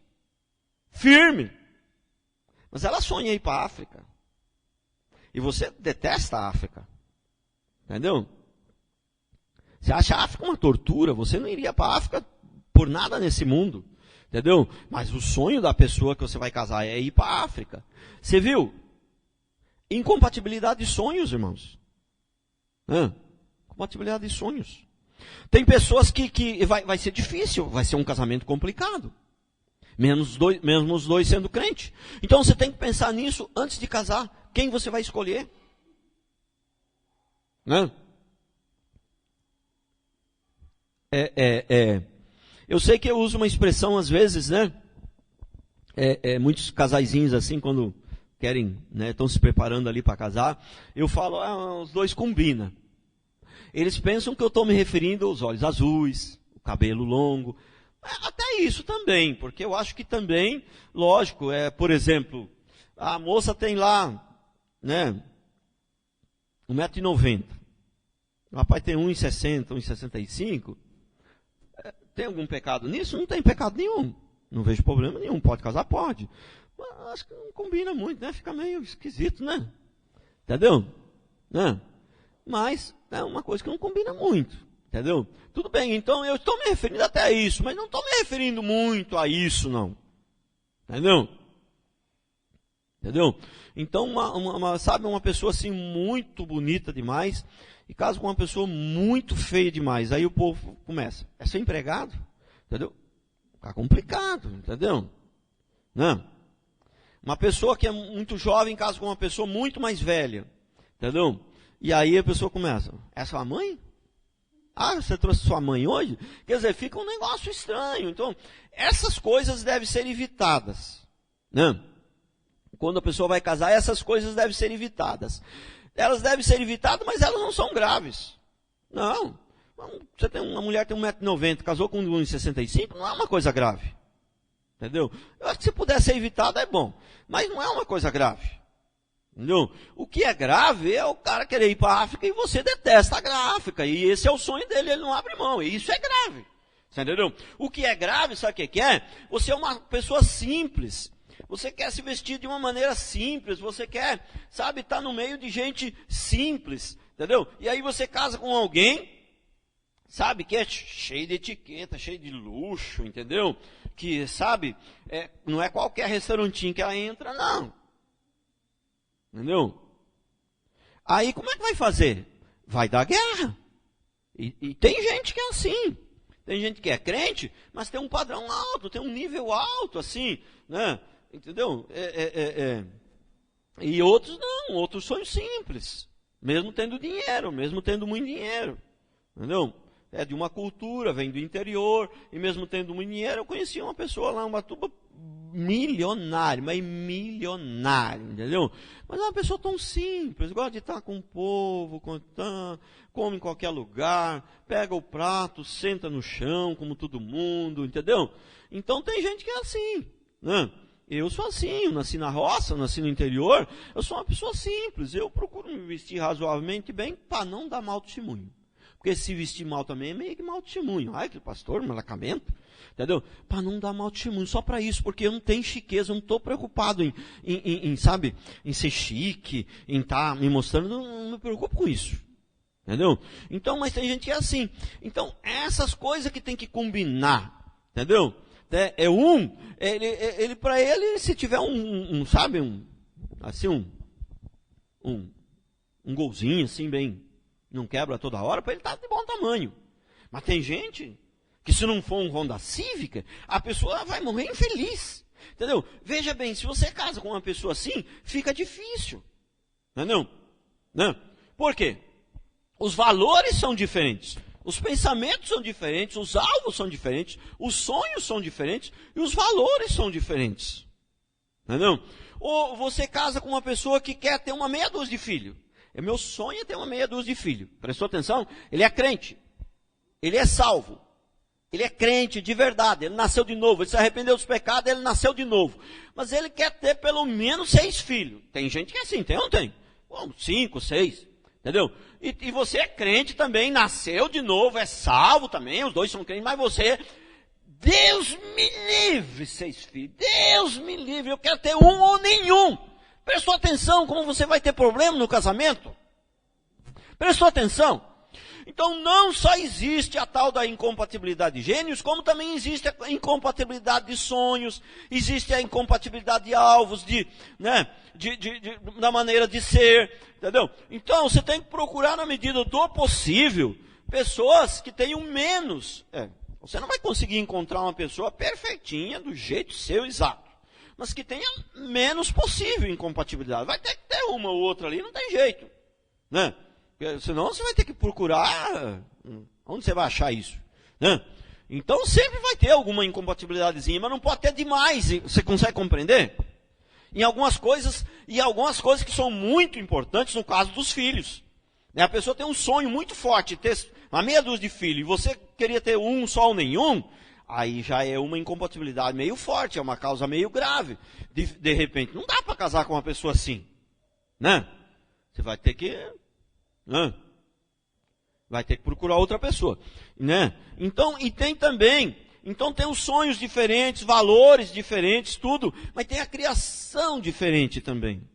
firme, mas ela sonha ir para a África. E você detesta a África. Entendeu? Você acha a África uma tortura, você não iria para a África por nada nesse mundo. Entendeu? Mas o sonho da pessoa que você vai casar é ir para a África. Você viu? Incompatibilidade de sonhos, irmãos. Incompatibilidade de sonhos. Tem pessoas que vai ser difícil, vai ser um casamento complicado. Mesmo os dois sendo crente. Então você tem que pensar nisso antes de casar. Quem você vai escolher? Eu sei que eu uso uma expressão às vezes, né? Muitos casaizinhos assim, quando querem, né, estão se preparando ali para casar, eu falo, os dois combinam. Eles pensam que eu estou me referindo aos olhos azuis, o cabelo longo. Até isso também, porque eu acho que também, lógico, por exemplo, a moça tem lá, né, 1,90 m. O rapaz tem 1,60 m, 1,65 m. Tem algum pecado nisso? Não tem pecado nenhum. Não vejo problema nenhum. Pode casar? Pode. Mas acho que não combina muito, né? Fica meio esquisito, né? Entendeu? Né? Mas é uma coisa que não combina muito. Entendeu? Tudo bem, então eu estou me referindo até a isso, mas não estou me referindo muito a isso, não. Entendeu? Entendeu? Então, sabe, uma pessoa assim muito bonita demais, e casa com uma pessoa muito feia demais. Aí o povo começa, é seu empregado? Entendeu? Fica complicado, entendeu? Não. Uma pessoa que é muito jovem casa com uma pessoa muito mais velha. Entendeu? E aí a pessoa começa, é sua mãe? Ah, você trouxe sua mãe hoje? Quer dizer, fica um negócio estranho. Então, essas coisas devem ser evitadas. Né? Quando a pessoa vai casar, essas coisas devem ser evitadas. Elas devem ser evitadas, mas elas não são graves. Não. Você tem uma mulher que tem 1,90 m, casou com 1,65 m, não é uma coisa grave. Entendeu? Eu acho que se puder ser evitada é bom. Mas não é uma coisa grave. Entendeu? O que é grave é o cara querer ir para a África e você detesta a África. E esse é o sonho dele, ele não abre mão. E isso é grave. Você entendeu? O que é grave, sabe o que é? Você é uma pessoa simples. Você quer se vestir de uma maneira simples. Você quer, sabe, estar no meio de gente simples. Entendeu? E aí você casa com alguém, sabe, que é cheio de etiqueta, cheio de luxo, entendeu? Que, sabe, não é qualquer restaurantinho que ela entra, não. Entendeu? Aí como é que vai fazer? Vai dar guerra. E tem gente que é assim. Tem gente que é crente, mas tem um padrão alto, tem um nível alto, assim, né? Entendeu? E outros não, outros são simples. Mesmo tendo dinheiro, mesmo tendo muito dinheiro. Entendeu? É de uma cultura, vem do interior, e mesmo tendo muito dinheiro, eu conheci uma pessoa lá, uma tuba milionário, mas milionário, entendeu? Mas é uma pessoa tão simples, gosta de estar com o povo, contando, come em qualquer lugar, pega o prato, senta no chão, como todo mundo, entendeu? Então tem gente que é assim, né? Eu sou assim, eu nasci na roça, eu nasci no interior, eu sou uma pessoa simples, eu procuro me vestir razoavelmente bem para não dar mau testemunho. Porque se vestir mal também é meio que mau testemunho. Ai, que pastor, malacamento. Entendeu? Para não dar mau testemunho, só para isso, porque eu não tenho chiqueza, eu não estou preocupado sabe, em ser chique, em estar me mostrando, não me preocupo com isso. Entendeu? Então, mas tem gente que é assim. Então, essas coisas que tem que combinar, entendeu? Ele para ele, se tiver sabe, um golzinho assim, bem, não quebra toda hora, para ele estar de bom tamanho. Mas tem gente que se não for um Honda Civic, a pessoa vai morrer infeliz. Entendeu? Veja bem, se você casa com uma pessoa assim, fica difícil. Não? Por quê? Os valores são diferentes. Os pensamentos são diferentes, os alvos são diferentes, os sonhos são diferentes e os valores são diferentes. Entendeu? Ou você casa com uma pessoa que quer ter uma meia dúzia de filhos. Meu sonho é ter uma meia dúzia de filhos. Prestou atenção? Ele é crente. Ele é salvo. Ele é crente de verdade. Ele nasceu de novo. Ele se arrependeu dos pecados, ele nasceu de novo. Mas ele quer ter pelo menos 6 filhos. Tem gente que é assim, tem ou não tem? Bom, 5, 6. Entendeu? E você é crente também, nasceu de novo, é salvo também, os dois são crentes, mas você, Deus me livre, 6 filhos, Deus me livre, eu quero ter um ou nenhum. Prestou atenção como você vai ter problema no casamento? Prestou atenção? Então não só existe a tal da incompatibilidade de gênios, como também existe a incompatibilidade de sonhos, existe a incompatibilidade de alvos, da maneira de ser, entendeu? Então você tem que procurar na medida do possível pessoas que tenham menos. Você não vai conseguir encontrar uma pessoa perfeitinha, do jeito seu exato, mas que tenha menos possível incompatibilidade. Vai ter que ter uma ou outra ali, não tem jeito, né? Senão você vai ter que procurar, onde você vai achar isso, né? Então sempre vai ter alguma incompatibilidadezinha, mas não pode ter demais, você consegue compreender? Em algumas coisas, e algumas coisas que são muito importantes no caso dos filhos. A pessoa tem um sonho muito forte, ter uma meia dúzia de filhos, e você queria ter um só ou nenhum, aí já é uma incompatibilidade meio forte, é uma causa meio grave. De repente, não dá para casar com uma pessoa assim, né? Você vai ter que... vai ter que procurar outra pessoa, né? Então, e tem também, então tem os sonhos diferentes, valores diferentes, tudo, mas tem a criação diferente também.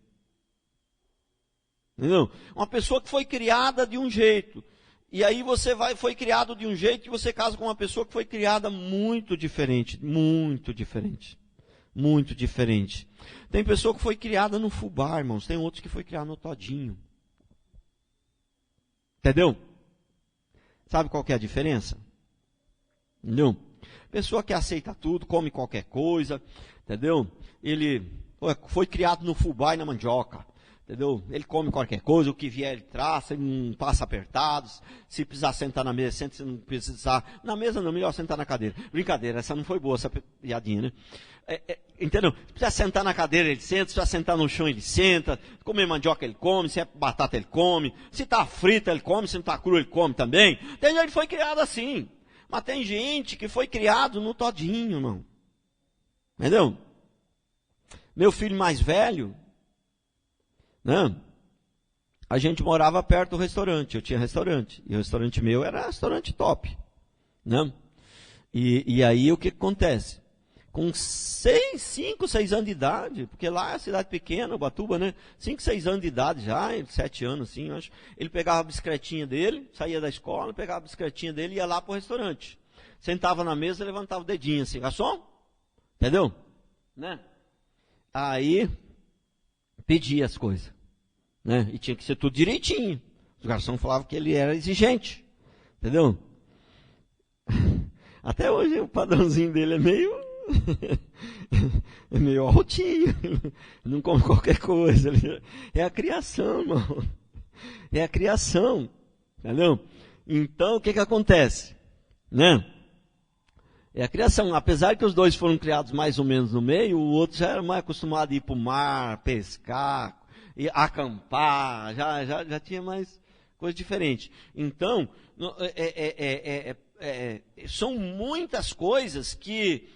Entendeu? Uma pessoa que foi criada de um jeito, e aí foi criado de um jeito, e você casa com uma pessoa que foi criada muito diferente, muito diferente, muito diferente. Tem pessoa que foi criada no fubá, irmãos, tem outros que foi criado no todinho. Entendeu? Sabe qual que é a diferença? Entendeu? Pessoa que aceita tudo, come qualquer coisa, entendeu? Ele foi criado no fubá e na mandioca, entendeu? Ele come qualquer coisa, o que vier ele traça, ele não passa apertados. Se precisar sentar na mesa, senta, se não precisar. Na mesa não, melhor sentar na cadeira. Brincadeira, essa não foi boa, essa piadinha, né? Entendeu? Se precisar sentar na cadeira, ele senta. Se precisar sentar no chão, ele senta. Comer mandioca, ele come. Se é batata, ele come. Se está frita, ele come. Se não está cru, ele come também. Tem gente que foi criado assim. Mas tem gente que foi criado no todinho, irmão. Entendeu? Meu filho mais velho, né? A gente morava perto do restaurante. Eu tinha restaurante. E o restaurante meu era restaurante top, né? E aí o que acontece? Com 5, 6 anos de idade, porque lá é cidade pequena, Ubatuba, né? 5, 6 anos de idade já, 7 anos assim, eu acho. Ele pegava a bicicletinha dele, saía da escola, pegava a bicicletinha dele e ia lá pro restaurante. Sentava na mesa, levantava o dedinho assim, garçom? Entendeu? Né? Aí, pedia as coisas, né? E tinha que ser tudo direitinho. O garçom falava que ele era exigente, entendeu? Até hoje o padrãozinho dele é meio altinho, não come qualquer coisa. É a criação, irmão. É a criação, entendeu? Então, o que acontece? Né? É a criação. Apesar que os dois foram criados mais ou menos no meio, o outro já era mais acostumado a ir para o mar, pescar, acampar, já tinha mais coisa diferente. Então, são muitas coisas que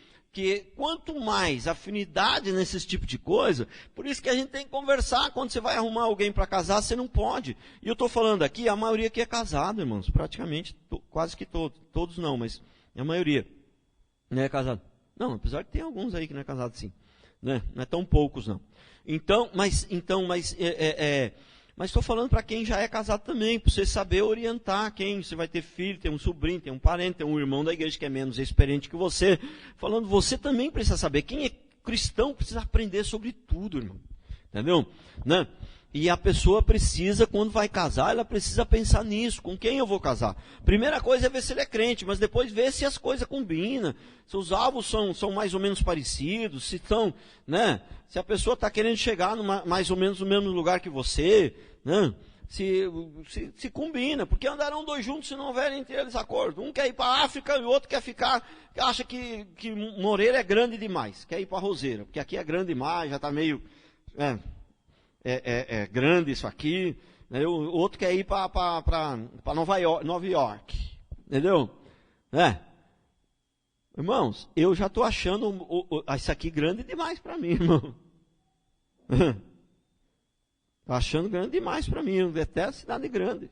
quanto mais afinidade nesses tipos de coisa, por isso que a gente tem que conversar. Quando você vai arrumar alguém para casar, você não pode. E eu estou falando aqui, a maioria aqui é casado, irmãos, praticamente, quase que todos não, mas a maioria não é casado. Não, apesar que tem alguns aí que não é casado sim, né? Não é tão poucos não. Mas estou falando para quem já é casado também, para você saber orientar quem você vai ter filho, tem um sobrinho, tem um parente, tem um irmão da igreja que é menos experiente que você. Falando, você também precisa saber. Quem é cristão precisa aprender sobre tudo, irmão. Entendeu? Né? E a pessoa precisa, quando vai casar, ela precisa pensar nisso, com quem eu vou casar. Primeira coisa é ver se ele é crente, mas depois ver se as coisas combinam, se os alvos são mais ou menos parecidos, se estão, né? Se a pessoa está querendo chegar mais ou menos no mesmo lugar que você, né? Se combina, porque andarão dois juntos se não houver entre eles acordo. Um quer ir para a África e o outro quer ficar, acha que Moreira é grande demais, quer ir para Roseira, porque aqui é grande demais, já está meio... É grande isso aqui, né? O outro quer ir para Nova York, entendeu? Irmãos, eu já estou achando isso aqui grande demais para mim, irmão. Estou achando grande demais para mim, eu detesto cidade grande,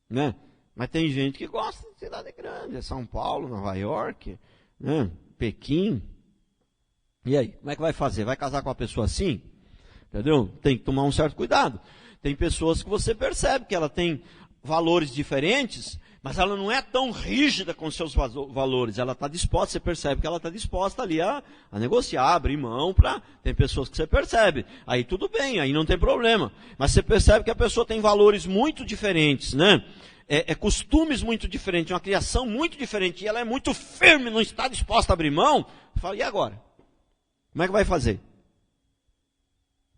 né? Mas tem gente que gosta de cidade grande, São Paulo, Nova York, né? Pequim. E aí, como é que vai fazer? Vai casar com uma pessoa assim? Entendeu? Tem que tomar um certo cuidado. Tem pessoas que você percebe que ela tem valores diferentes, mas ela não é tão rígida com seus valores. Ela está disposta, você percebe que ela está disposta ali a negociar, abrir mão para... Tem pessoas que você percebe. Aí tudo bem, aí não tem problema. Mas você percebe que a pessoa tem valores muito diferentes, né? Costumes muito diferentes, uma criação muito diferente, e ela é muito firme, não está disposta a abrir mão. Fala, e agora? Como é que vai fazer?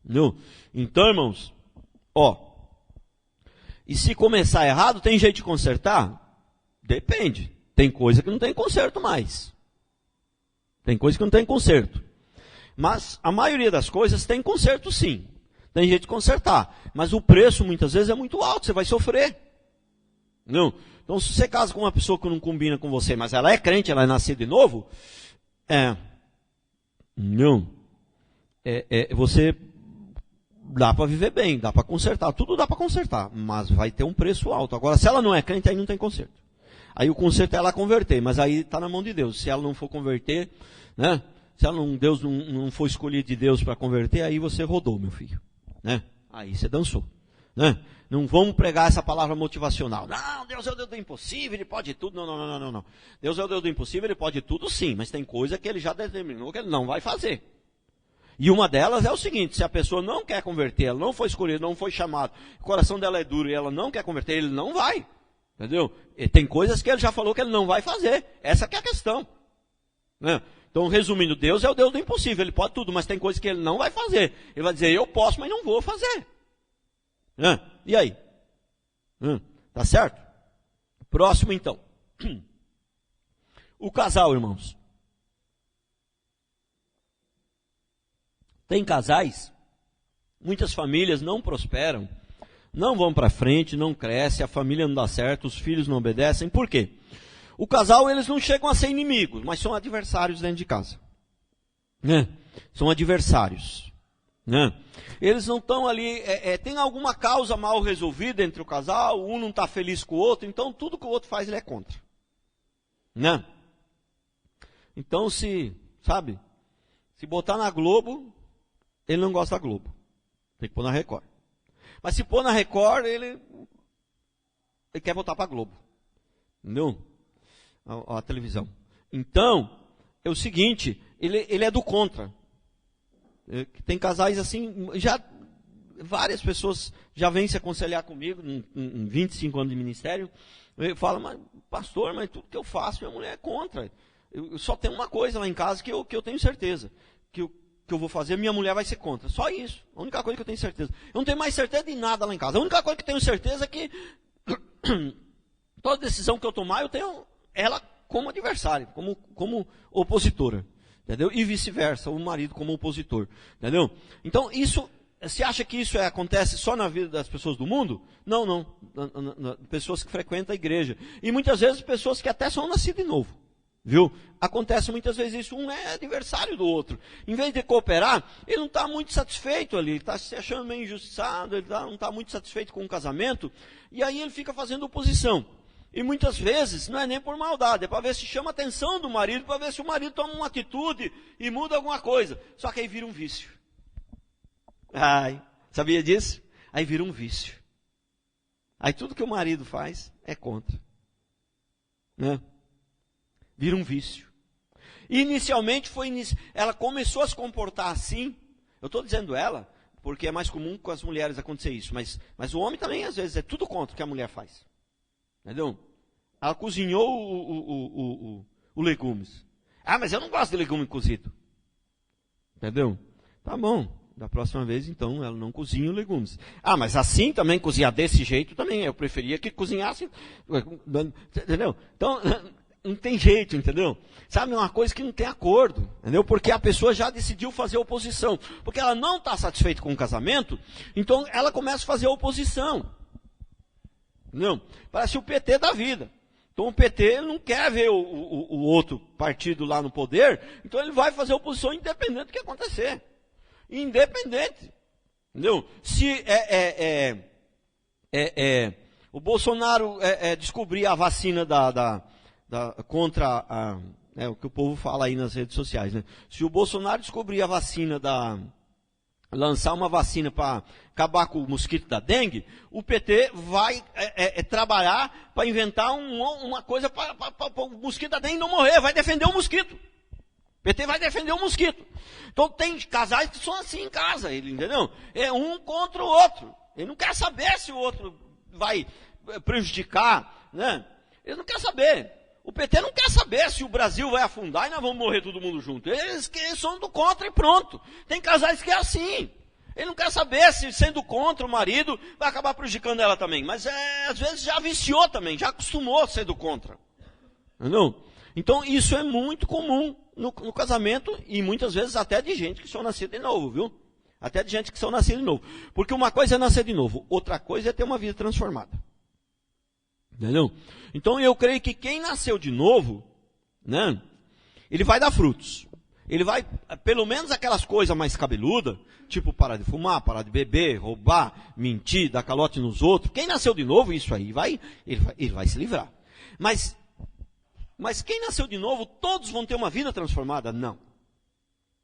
Não. Então, irmãos, e se começar errado, tem jeito de consertar? Depende. Tem coisa que não tem conserto mais. Tem coisa que não tem conserto. Mas a maioria das coisas tem conserto sim. Tem jeito de consertar. Mas o preço muitas vezes é muito alto, você vai sofrer. Não. Então, se você casa com uma pessoa que não combina com você, mas ela é crente, ela é nascida de novo, você... Dá para viver bem, dá para consertar, tudo dá para consertar, mas vai ter um preço alto. Agora, se ela não é crente, aí não tem conserto. Aí o conserto é ela converter, mas aí está na mão de Deus. Se ela não for converter, né? Se ela Deus não for escolhido de Deus para converter, aí você rodou, meu filho, né? Aí você dançou, né? Não vamos pregar essa palavra motivacional. Não, Deus é o Deus do impossível, Ele pode tudo. Não. Deus é o Deus do impossível, Ele pode tudo sim, mas tem coisa que Ele já determinou que Ele não vai fazer. E uma delas é o seguinte, se a pessoa não quer converter, ela não foi escolhida, não foi chamada, o coração dela é duro e ela não quer converter, ele não vai. Entendeu? E tem coisas que ele já falou que ele não vai fazer. Essa que é a questão. Né? Então, resumindo, Deus é o Deus do impossível, Ele pode tudo, mas tem coisas que Ele não vai fazer. Ele vai dizer, eu posso, mas não vou fazer. Né? E aí? Tá certo? Próximo então. O casal, irmãos. Tem casais, muitas famílias não prosperam, não vão para frente, não crescem, a família não dá certo, os filhos não obedecem. Por quê? O casal, eles não chegam a ser inimigos, mas são adversários dentro de casa. Né? São adversários. Né? Eles não estão ali, tem alguma causa mal resolvida entre o casal, um não está feliz com o outro, então tudo que o outro faz ele é contra. Né? Então se botar na Globo, ele não gosta da Globo. Tem que pôr na Record. Mas se pôr na Record, ele quer voltar para a Globo. Entendeu? A televisão. Então, é o seguinte, ele é do contra. Tem casais assim, várias pessoas já vêm se aconselhar comigo, em 25 anos de ministério, falam, mas pastor, mas tudo que eu faço, minha mulher é contra. Eu só tenho uma coisa lá em casa que eu tenho certeza, que eu vou fazer, minha mulher vai ser contra. Só isso. A única coisa que eu tenho certeza. Eu não tenho mais certeza de nada lá em casa. A única coisa que eu tenho certeza é que toda decisão que eu tomar, eu tenho ela como adversário, como opositora. Entendeu? E vice-versa, o marido como opositor. Entendeu? Então, isso, você acha que isso acontece só na vida das pessoas do mundo? Não. Pessoas que frequentam a igreja. E muitas vezes pessoas que até são nascidas de novo. Viu? Acontece muitas vezes isso, um é adversário do outro. Em vez de cooperar, ele não está muito satisfeito ali, ele está se achando meio injustiçado, ele não está muito satisfeito com o casamento, e aí ele fica fazendo oposição. E muitas vezes, não é nem por maldade, é para ver se chama a atenção do marido, para ver se o marido toma uma atitude e muda alguma coisa. Só que aí vira um vício. Sabia disso? Aí vira um vício. Aí tudo que o marido faz é contra. Né? Vira um vício. Inicialmente ela começou a se comportar assim. Eu estou dizendo ela, porque é mais comum com as mulheres acontecer isso. Mas o homem também, às vezes, é tudo contra o que a mulher faz. Entendeu? Ela cozinhou o legumes. Ah, mas eu não gosto de legume cozido. Entendeu? Tá bom. Da próxima vez, então, ela não cozinha os legumes. Ah, mas assim também, cozinhar desse jeito também. Eu preferia que cozinhasse. Entendeu? Então, não tem jeito, entendeu? Sabe, uma coisa que não tem acordo. Entendeu? Porque a pessoa já decidiu fazer oposição. Porque ela não está satisfeita com o casamento, então ela começa a fazer oposição. Entendeu? Parece o PT da vida. Então o PT não quer ver o outro partido lá no poder, então ele vai fazer oposição independente do que acontecer. Independente. Entendeu? Se o Bolsonaro descobrir a vacina contra o que o povo fala aí nas redes sociais, né? Se o Bolsonaro descobrir a vacina lançar uma vacina para acabar com o mosquito da dengue, o PT vai trabalhar para inventar uma coisa para o mosquito da dengue não morrer, vai defender o mosquito. O PT vai defender o mosquito. Então tem casais que são assim em casa, entendeu? É um contra o outro. Ele não quer saber se o outro vai prejudicar, né? Ele não quer saber. O PT não quer saber se o Brasil vai afundar e nós vamos morrer todo mundo junto. Eles são do contra e pronto. Tem casais que é assim. Ele não quer saber se sendo contra o marido vai acabar prejudicando ela também. Mas às vezes já viciou também, já acostumou a ser do contra. Entendeu? Então isso é muito comum no casamento e muitas vezes até de gente que são nascidos de novo, viu? Até de gente que são nascidos de novo. Porque uma coisa é nascer de novo, outra coisa é ter uma vida transformada. Entendeu? Então eu creio que quem nasceu de novo, né, ele vai dar frutos. Ele vai, pelo menos aquelas coisas mais cabeludas, tipo parar de fumar, parar de beber, roubar, mentir, dar calote nos outros. Quem nasceu de novo, isso aí, ele vai se livrar. Mas quem nasceu de novo, todos vão ter uma vida transformada? Não.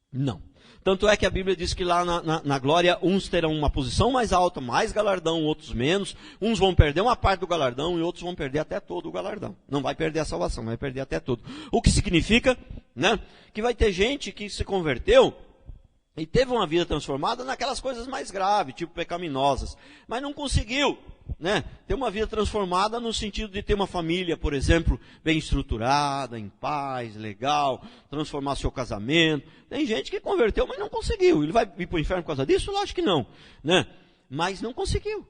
Não. Tanto é que a Bíblia diz que lá na glória, uns terão uma posição mais alta, mais galardão, outros menos. Uns vão perder uma parte do galardão e outros vão perder até todo o galardão. Não vai perder a salvação, vai perder até todo. O que significa, né, que vai ter gente que se converteu e teve uma vida transformada naquelas coisas mais graves, tipo pecaminosas, mas não conseguiu, né, ter uma vida transformada no sentido de ter uma família, por exemplo, bem estruturada, em paz, legal, transformar seu casamento. Tem gente que converteu, mas não conseguiu. Ele vai ir para o inferno por causa disso? Lógico que não, né? Mas não conseguiu.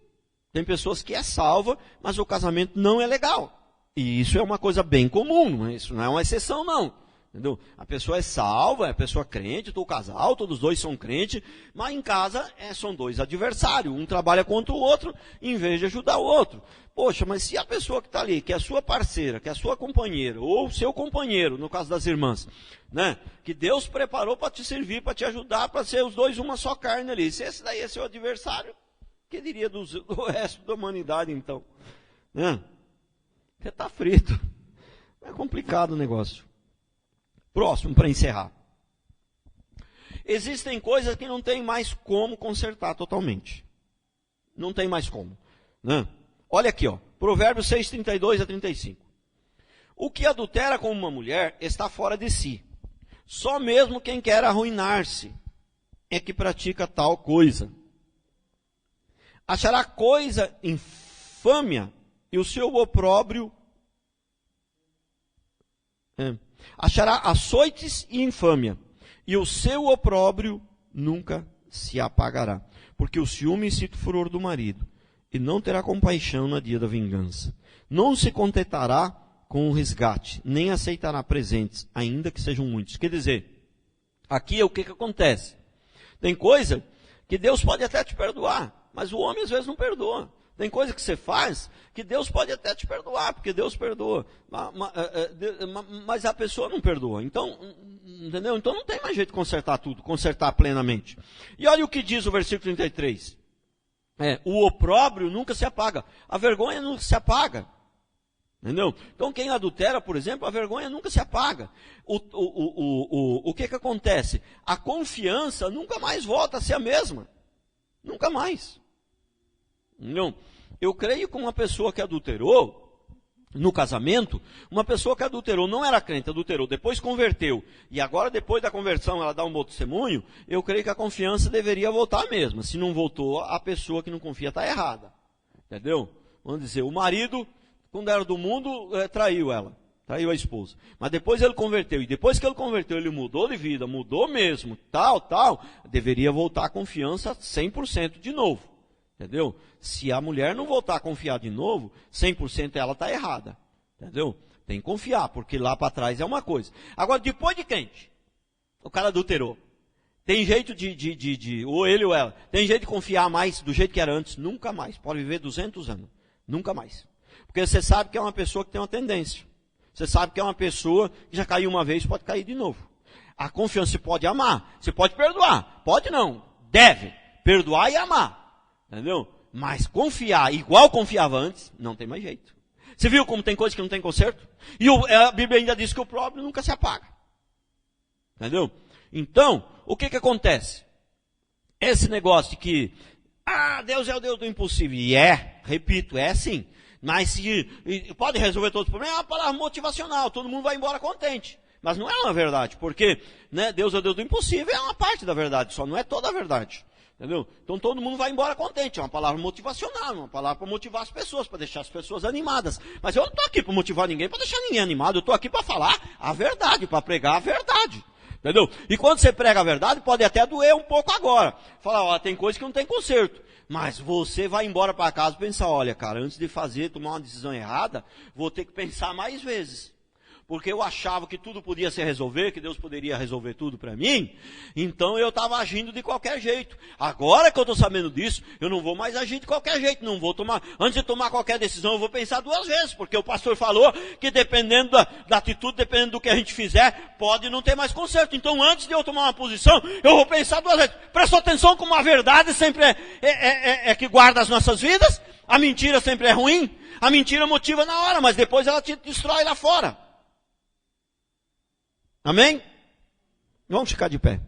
Tem pessoas que é salva, mas o casamento não é legal. E isso é uma coisa bem comum, isso não é uma exceção não. Entendeu? A pessoa é salva, é a pessoa crente, o casal, todos os dois são crentes, mas em casa são dois adversários, um trabalha contra o outro, em vez de ajudar o outro. Poxa, mas se a pessoa que está ali, que é a sua parceira, que é a sua companheira, ou o seu companheiro, no caso das irmãs, né, que Deus preparou para te servir, para te ajudar, para ser os dois uma só carne ali, se esse daí é seu adversário, o que diria do resto da humanidade então? Né? Você está frito, é complicado o negócio. Próximo, para encerrar. Existem coisas que não tem mais como consertar totalmente. Não tem mais como. Né? Olha aqui, ó, Provérbios 6, 32 a 35. O que adultera com uma mulher está fora de si. Só mesmo quem quer arruinar-se é que pratica tal coisa. Achará coisa infâmia e o seu opróbrio... achará açoites e infâmia, e o seu opróbrio nunca se apagará. Porque o ciúme incita o furor do marido, e não terá compaixão no dia da vingança. Não se contentará com o resgate, nem aceitará presentes, ainda que sejam muitos. Quer dizer, aqui é o que acontece. Tem coisa que Deus pode até te perdoar, mas o homem às vezes não perdoa. Tem coisa que você faz que Deus pode até te perdoar, porque Deus perdoa. Mas a pessoa não perdoa. Então, entendeu? Então não tem mais jeito de consertar tudo, consertar plenamente. E olha o que diz o versículo 33. O opróbrio nunca se apaga. A vergonha nunca se apaga. Entendeu? Então quem adultera, por exemplo, a vergonha nunca se apaga. O que acontece? A confiança nunca mais volta a ser a mesma. Nunca mais. Não. Eu creio que uma pessoa que adulterou, no casamento, uma pessoa que adulterou, não era crente, adulterou, depois converteu, e agora depois da conversão ela dá um bom testemunho, eu creio que a confiança deveria voltar mesmo. Se não voltou, a pessoa que não confia está errada. Entendeu? Vamos dizer, o marido, quando era do mundo, traiu ela, traiu a esposa. Mas depois ele converteu, e depois que ele converteu, ele mudou de vida, mudou mesmo, tal, deveria voltar a confiança 100% de novo. Entendeu? Se a mulher não voltar a confiar de novo, 100% ela está errada. Entendeu? Tem que confiar, porque lá para trás é uma coisa. Agora, depois de crente, o cara adulterou. Tem jeito ou ele ou ela, tem jeito de confiar mais do jeito que era antes? Nunca mais. Pode viver 200 anos. Nunca mais. Porque você sabe que é uma pessoa que tem uma tendência. Você sabe que é uma pessoa que já caiu uma vez, pode cair de novo. A confiança, você pode amar, você pode perdoar. Pode não, deve perdoar e amar. Entendeu? Mas confiar, igual confiava antes, não tem mais jeito. Você viu como tem coisa que não tem conserto? E a Bíblia ainda diz que o próprio nunca se apaga. Entendeu? Então, o que acontece? Esse negócio de que, Deus é o Deus do impossível. E repito, é sim. Mas pode resolver todos os problemas, é uma palavra motivacional, todo mundo vai embora contente. Mas não é uma verdade, porque Deus é o Deus do impossível, é uma parte da verdade, só não é toda a verdade. Entendeu? Então todo mundo vai embora contente. É uma palavra motivacional, uma palavra para motivar as pessoas, para deixar as pessoas animadas. Mas eu não estou aqui para motivar ninguém, para deixar ninguém animado. Eu estou aqui para falar a verdade, para pregar a verdade. Entendeu? E quando você prega a verdade, pode até doer um pouco agora. Falar, tem coisa que não tem conserto. Mas você vai embora para casa e pensar, olha, cara, antes de tomar uma decisão errada, vou ter que pensar mais vezes. Porque eu achava que tudo podia se resolver, que Deus poderia resolver tudo para mim, então eu estava agindo de qualquer jeito. Agora que eu estou sabendo disso, eu não vou mais agir de qualquer jeito, não vou tomar, antes de tomar qualquer decisão, eu vou pensar 2 vezes, porque o pastor falou que dependendo da atitude, dependendo do que a gente fizer, pode não ter mais conserto. Então antes de eu tomar uma posição, eu vou pensar 2 vezes. Presta atenção como a verdade sempre é que guarda as nossas vidas, a mentira sempre é ruim, a mentira motiva na hora, mas depois ela te destrói lá fora. Amém? Vamos ficar de pé.